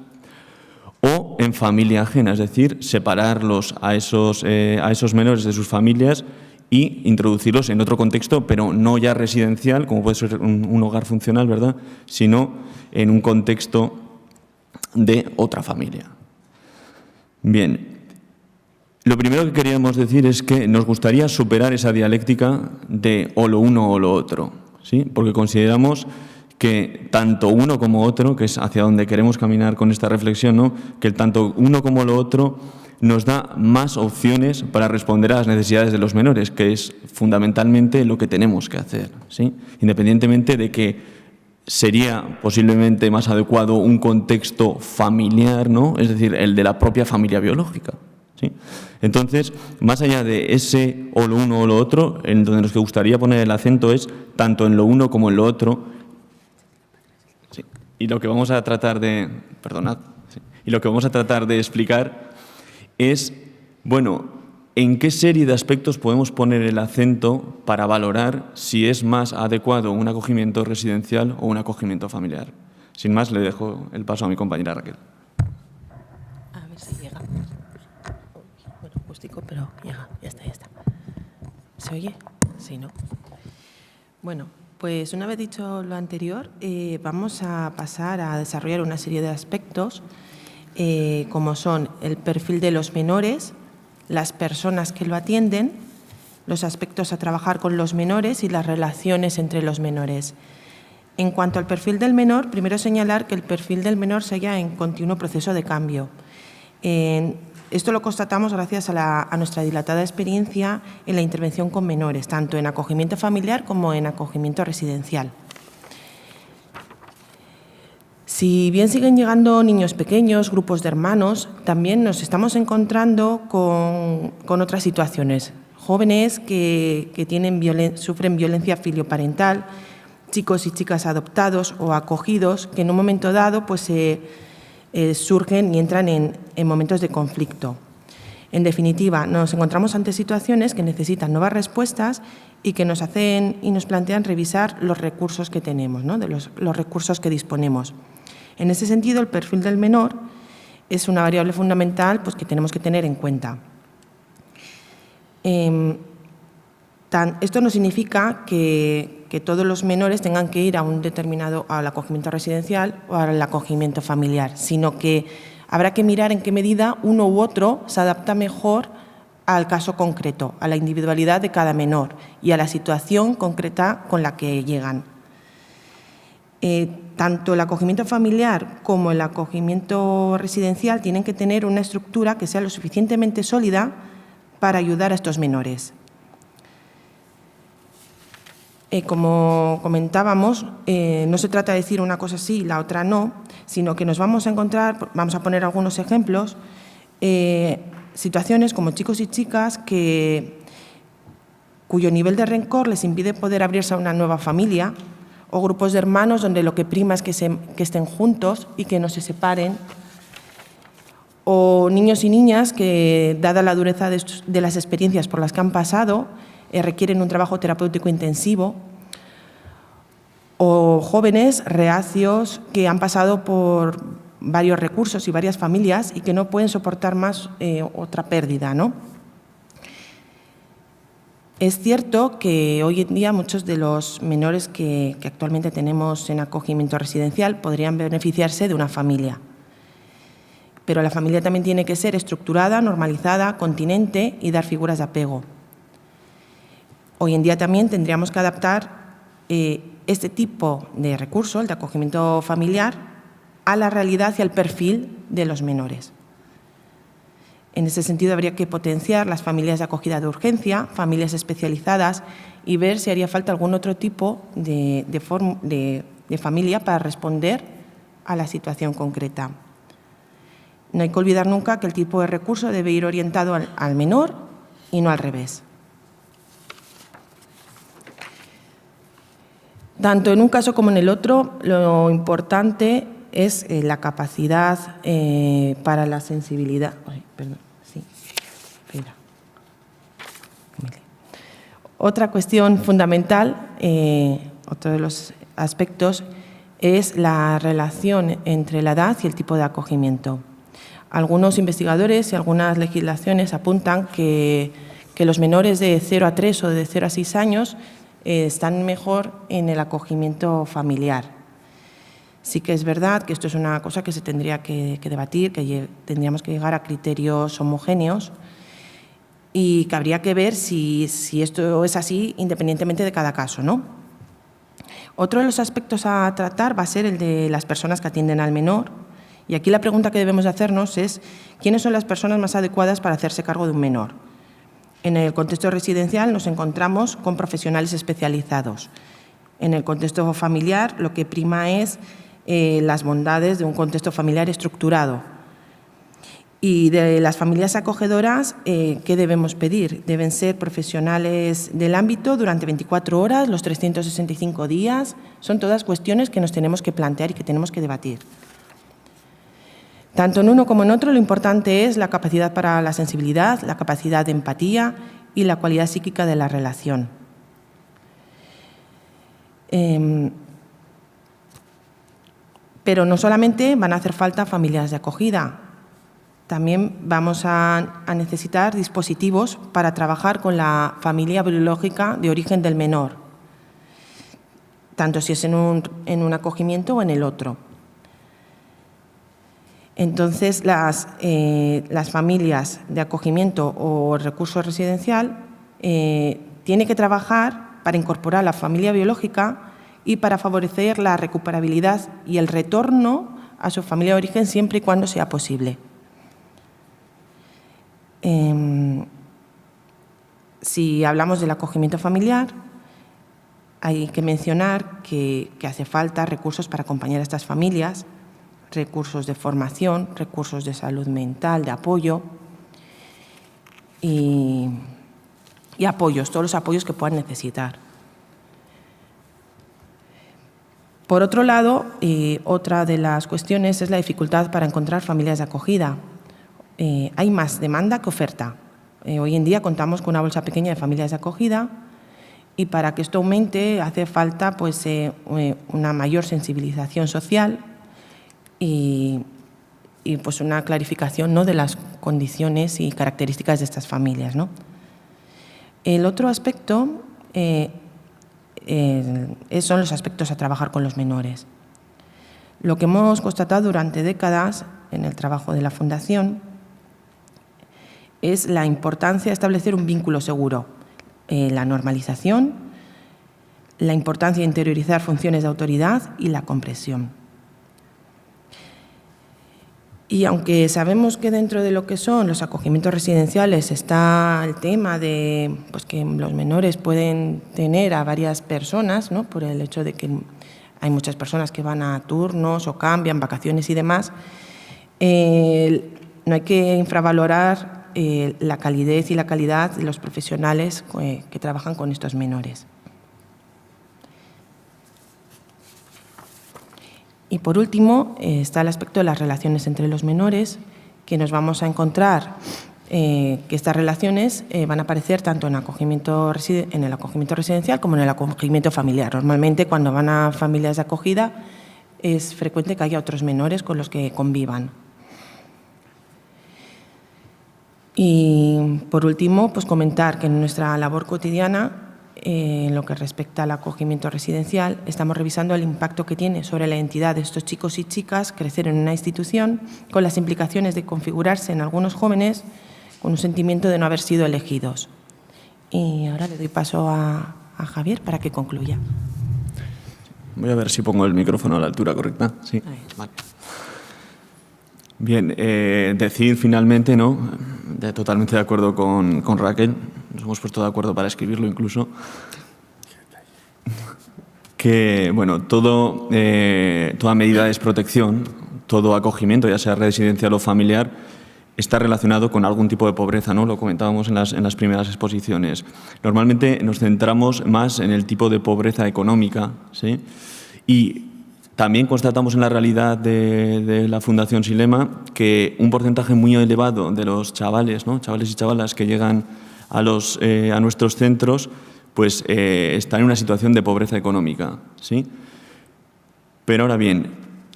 o en familia ajena, es decir, separarlos a esos menores de sus familias y introducirlos en otro contexto, pero no ya residencial, como puede ser un hogar funcional, ¿verdad?, sino en un contexto de otra familia. Bien, Lo primero que queríamos decir es que nos gustaría superar esa dialéctica de o lo uno o lo otro, ¿sí? Porque consideramos que tanto uno como otro, que es hacia donde queremos caminar con esta reflexión, ¿no? Que tanto uno como lo otro nos da más opciones para responder a las necesidades de los menores, que es fundamentalmente lo que tenemos que hacer, ¿sí? Independientemente de que sería posiblemente más adecuado un contexto familiar, ¿no? Es decir, el de la propia familia biológica, ¿sí? Entonces, más allá de ese o lo uno o lo otro, en donde nos gustaría poner el acento es tanto en lo uno como en lo otro. Sí. Y lo que vamos a tratar de, y lo que vamos a tratar de explicar es, bueno, en qué serie de aspectos podemos poner el acento para valorar si es más adecuado un acogimiento residencial o un acogimiento familiar. Sin más, le dejo el paso a mi compañera Raquel. A ver si llega. Bueno, justico, pero llega. Ya está. ¿Se oye? Sí, ¿no? Bueno, pues una vez dicho lo anterior, vamos a pasar a desarrollar una serie de aspectos como son el perfil de los menores, las personas que lo atienden, los aspectos a trabajar con los menores y las relaciones entre los menores. En cuanto al perfil del menor, primero señalar que el perfil del menor se halla en continuo proceso de cambio. Esto lo constatamos gracias a nuestra dilatada experiencia en la intervención con menores, tanto en acogimiento familiar como en acogimiento residencial. Si bien siguen llegando niños pequeños, grupos de hermanos, también nos estamos encontrando con otras situaciones. Jóvenes que sufren violencia filioparental, chicos y chicas adoptados o acogidos que en un momento dado pues, surgen y entran en momentos de conflicto. En definitiva, nos encontramos ante situaciones que necesitan nuevas respuestas y que nos hacen y nos plantean revisar los recursos que tenemos, ¿no? De los recursos que disponemos. En ese sentido, el perfil del menor es una variable fundamental pues, que tenemos que tener en cuenta. Esto no significa que todos los menores tengan que ir al acogimiento residencial o al acogimiento familiar, sino que habrá que mirar en qué medida uno u otro se adapta mejor al caso concreto, a la individualidad de cada menor y a la situación concreta con la que llegan. Tanto el acogimiento familiar como el acogimiento residencial tienen que tener una estructura que sea lo suficientemente sólida para ayudar a estos menores. Como comentábamos, no se trata de decir una cosa sí y la otra no, sino que nos vamos a encontrar, vamos a poner algunos ejemplos, situaciones como chicos y chicas cuyo nivel de rencor les impide poder abrirse a una nueva familia, o grupos de hermanos donde lo que prima es que estén juntos y que no se separen, o niños y niñas que, dada la dureza de las experiencias por las que han pasado, requieren un trabajo terapéutico intensivo, o jóvenes reacios que han pasado por varios recursos y varias familias y que no pueden soportar más otra pérdida, ¿no? Es cierto que hoy en día muchos de los menores que actualmente tenemos en acogimiento residencial podrían beneficiarse de una familia, pero la familia también tiene que ser estructurada, normalizada, continente y dar figuras de apego. Hoy en día también tendríamos que adaptar este tipo de recurso, el de acogimiento familiar, a la realidad y al perfil de los menores. En ese sentido, habría que potenciar las familias de acogida de urgencia, familias especializadas y ver si haría falta algún otro tipo de familia para responder a la situación concreta. No hay que olvidar nunca que el tipo de recurso debe ir orientado al menor y no al revés. Tanto en un caso como en el otro, lo importante es la capacidad para la sensibilidad. Ay, perdón, sí, espera. Otra cuestión fundamental, otro de los aspectos, es la relación entre la edad y el tipo de acogimiento. Algunos investigadores y algunas legislaciones apuntan que los menores de 0 a 3 o de 0 a 6 años están mejor en el acogimiento familiar. Sí que es verdad que esto es una cosa que se tendría que debatir, que tendríamos que llegar a criterios homogéneos, y que habría que ver si esto es así independientemente de cada caso, ¿no? Otro de los aspectos a tratar va a ser el de las personas que atienden al menor. Y aquí la pregunta que debemos de hacernos es ¿quiénes son las personas más adecuadas para hacerse cargo de un menor? En el contexto residencial nos encontramos con profesionales especializados. En el contexto familiar lo que prima es las bondades de un contexto familiar estructurado. Y de las familias acogedoras, ¿qué debemos pedir? Deben ser profesionales del ámbito durante 24 horas, los 365 días. Son todas cuestiones que nos tenemos que plantear y que tenemos que debatir. Tanto en uno como en otro, lo importante es la capacidad para la sensibilidad, la capacidad de empatía y la cualidad psíquica de la relación. Pero no solamente van a hacer falta familias de acogida, también vamos a necesitar dispositivos para trabajar con la familia biológica de origen del menor, tanto si es en un acogimiento o en el otro. Entonces, las familias de acogimiento o recurso residencial tienen que trabajar para incorporar la familia biológica y para favorecer la recuperabilidad y el retorno a su familia de origen siempre y cuando sea posible. Si hablamos del acogimiento familiar, hay que mencionar que hace falta recursos para acompañar a estas familias, recursos de formación, recursos de salud mental, de apoyo y apoyos, todos los apoyos que puedan necesitar. Por otro lado, otra de las cuestiones es la dificultad para encontrar familias de acogida. Hay más demanda que oferta. Hoy en día contamos con una bolsa pequeña de familias de acogida y para que esto aumente hace falta pues, una mayor sensibilización social y pues una clarificación, ¿no?, de las condiciones y características de estas familias, ¿no? El otro aspecto son los aspectos a trabajar con los menores. Lo que hemos constatado durante décadas en el trabajo de la Fundación es la importancia de establecer un vínculo seguro, la normalización, la importancia de interiorizar funciones de autoridad y la comprensión. Y aunque sabemos que dentro de lo que son los acogimientos residenciales está el tema de pues, que los menores pueden tener a varias personas, ¿no?, por el hecho de que hay muchas personas que van a turnos o cambian, vacaciones y demás, no hay que infravalorar la calidez y la calidad de los profesionales que trabajan con estos menores. Y por último está el aspecto de las relaciones entre los menores, que nos vamos a encontrar que estas relaciones van a aparecer tanto en el acogimiento residencial como en el acogimiento familiar. Normalmente cuando van a familias de acogida es frecuente que haya otros menores con los que convivan. Y por último, pues comentar que en nuestra labor cotidiana, en lo que respecta al acogimiento residencial, estamos revisando el impacto que tiene sobre la identidad de estos chicos y chicas crecer en una institución, con las implicaciones de configurarse en algunos jóvenes con un sentimiento de no haber sido elegidos. Y ahora le doy paso a Javier para que concluya. Voy a ver si pongo el micrófono a la altura correcta. Sí. Vale. Bien, decir finalmente, ¿no?, totalmente de acuerdo con Raquel, nos hemos puesto de acuerdo para escribirlo incluso, que bueno, toda medida de protección, todo acogimiento, ya sea residencial o familiar, está relacionado con algún tipo de pobreza, ¿no? Lo comentábamos en las primeras exposiciones. Normalmente nos centramos más en el tipo de pobreza económica, ¿sí? Y también constatamos en la realidad de la Fundación Silema que un porcentaje muy elevado de los chavales, ¿no?, chavales y chavalas que llegan a nuestros centros, pues están en una situación de pobreza económica, ¿sí? Pero ahora bien,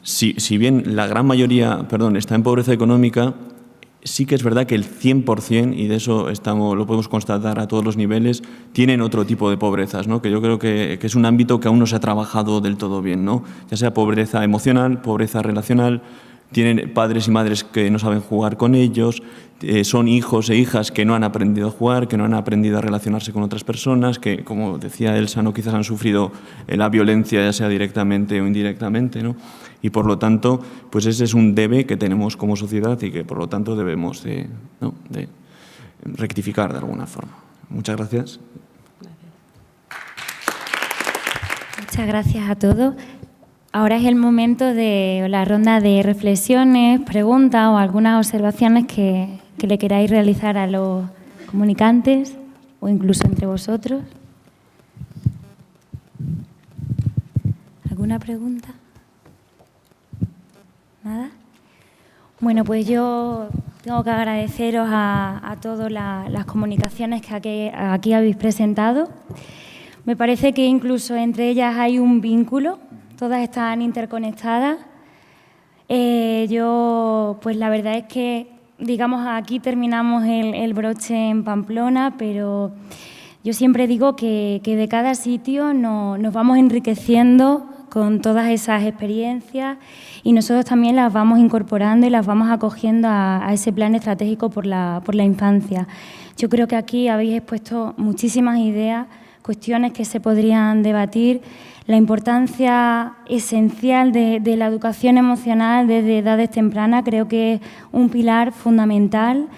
si bien la gran mayoría, está en pobreza económica, sí que es verdad que el 100%, y de eso lo podemos constatar a todos los niveles, tienen otro tipo de pobrezas, ¿no?, que yo creo que es un ámbito que aún no se ha trabajado del todo bien, ¿no?, ya sea pobreza emocional, pobreza relacional, tienen padres y madres que no saben jugar con ellos, son hijos e hijas que no han aprendido a jugar, que no han aprendido a relacionarse con otras personas, que, como decía Elsa, ¿no?, quizás han sufrido la violencia, ya sea directamente o indirectamente, ¿no? Y por lo tanto, pues ese es un debe que tenemos como sociedad y que por lo tanto debemos de rectificar de alguna forma. Muchas gracias. Muchas gracias a todos. Ahora es el momento de la ronda de reflexiones, preguntas o algunas observaciones que le queráis realizar a los comunicantes o incluso entre vosotros. ¿Alguna pregunta? ¿Nada? Bueno, pues yo tengo que agradeceros a todas las comunicaciones que aquí habéis presentado. Me parece que incluso entre ellas hay un vínculo, todas están interconectadas. Yo, pues la verdad es que, digamos, aquí terminamos el broche en Pamplona, pero yo siempre digo que de cada sitio nos vamos enriqueciendo con todas esas experiencias y nosotros también las vamos incorporando y las vamos acogiendo a ese plan estratégico por la infancia. Yo creo que aquí habéis expuesto muchísimas ideas, cuestiones que se podrían debatir, la importancia esencial de la educación emocional desde edades tempranas, creo que es un pilar fundamental.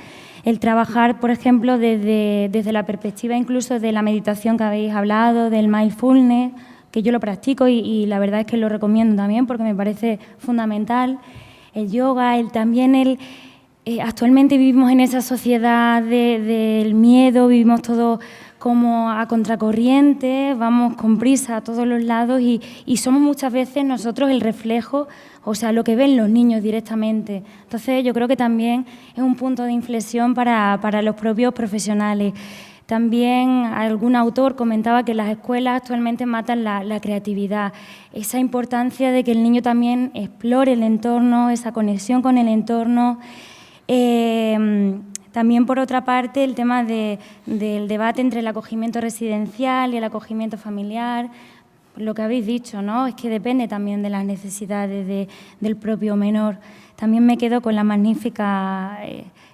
El trabajar, por ejemplo, desde la perspectiva incluso de la meditación que habéis hablado, del mindfulness, que yo lo practico y la verdad es que lo recomiendo también porque me parece fundamental. El yoga, actualmente vivimos en esa sociedad del miedo, vivimos todo como a contracorriente, vamos con prisa a todos los lados y somos muchas veces nosotros el reflejo, o sea, lo que ven los niños directamente. Entonces yo creo que también es un punto de inflexión para los propios profesionales. También algún autor comentaba que las escuelas actualmente matan la creatividad, esa importancia de que el niño también explore el entorno, esa conexión con el entorno. También, por otra parte, el tema del debate entre el acogimiento residencial y el acogimiento familiar, lo que habéis dicho, ¿no? Es que depende también de las necesidades del propio menor. También me quedo con la magnífica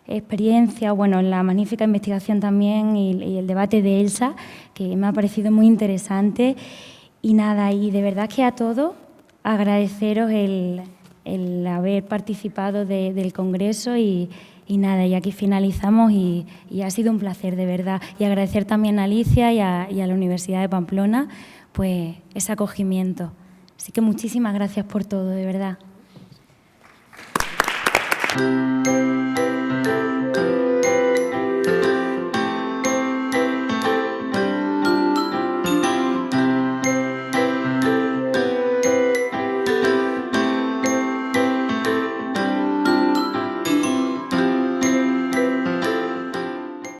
experiencia, la magnífica investigación también y el debate de Elsa, que me ha parecido muy interesante. Y nada, y de verdad que a todos agradeceros el haber participado del Congreso y nada, y aquí finalizamos y ha sido un placer, de verdad. Y agradecer también a Alicia y a la Universidad de Pamplona pues ese acogimiento. Así que muchísimas gracias por todo, de verdad.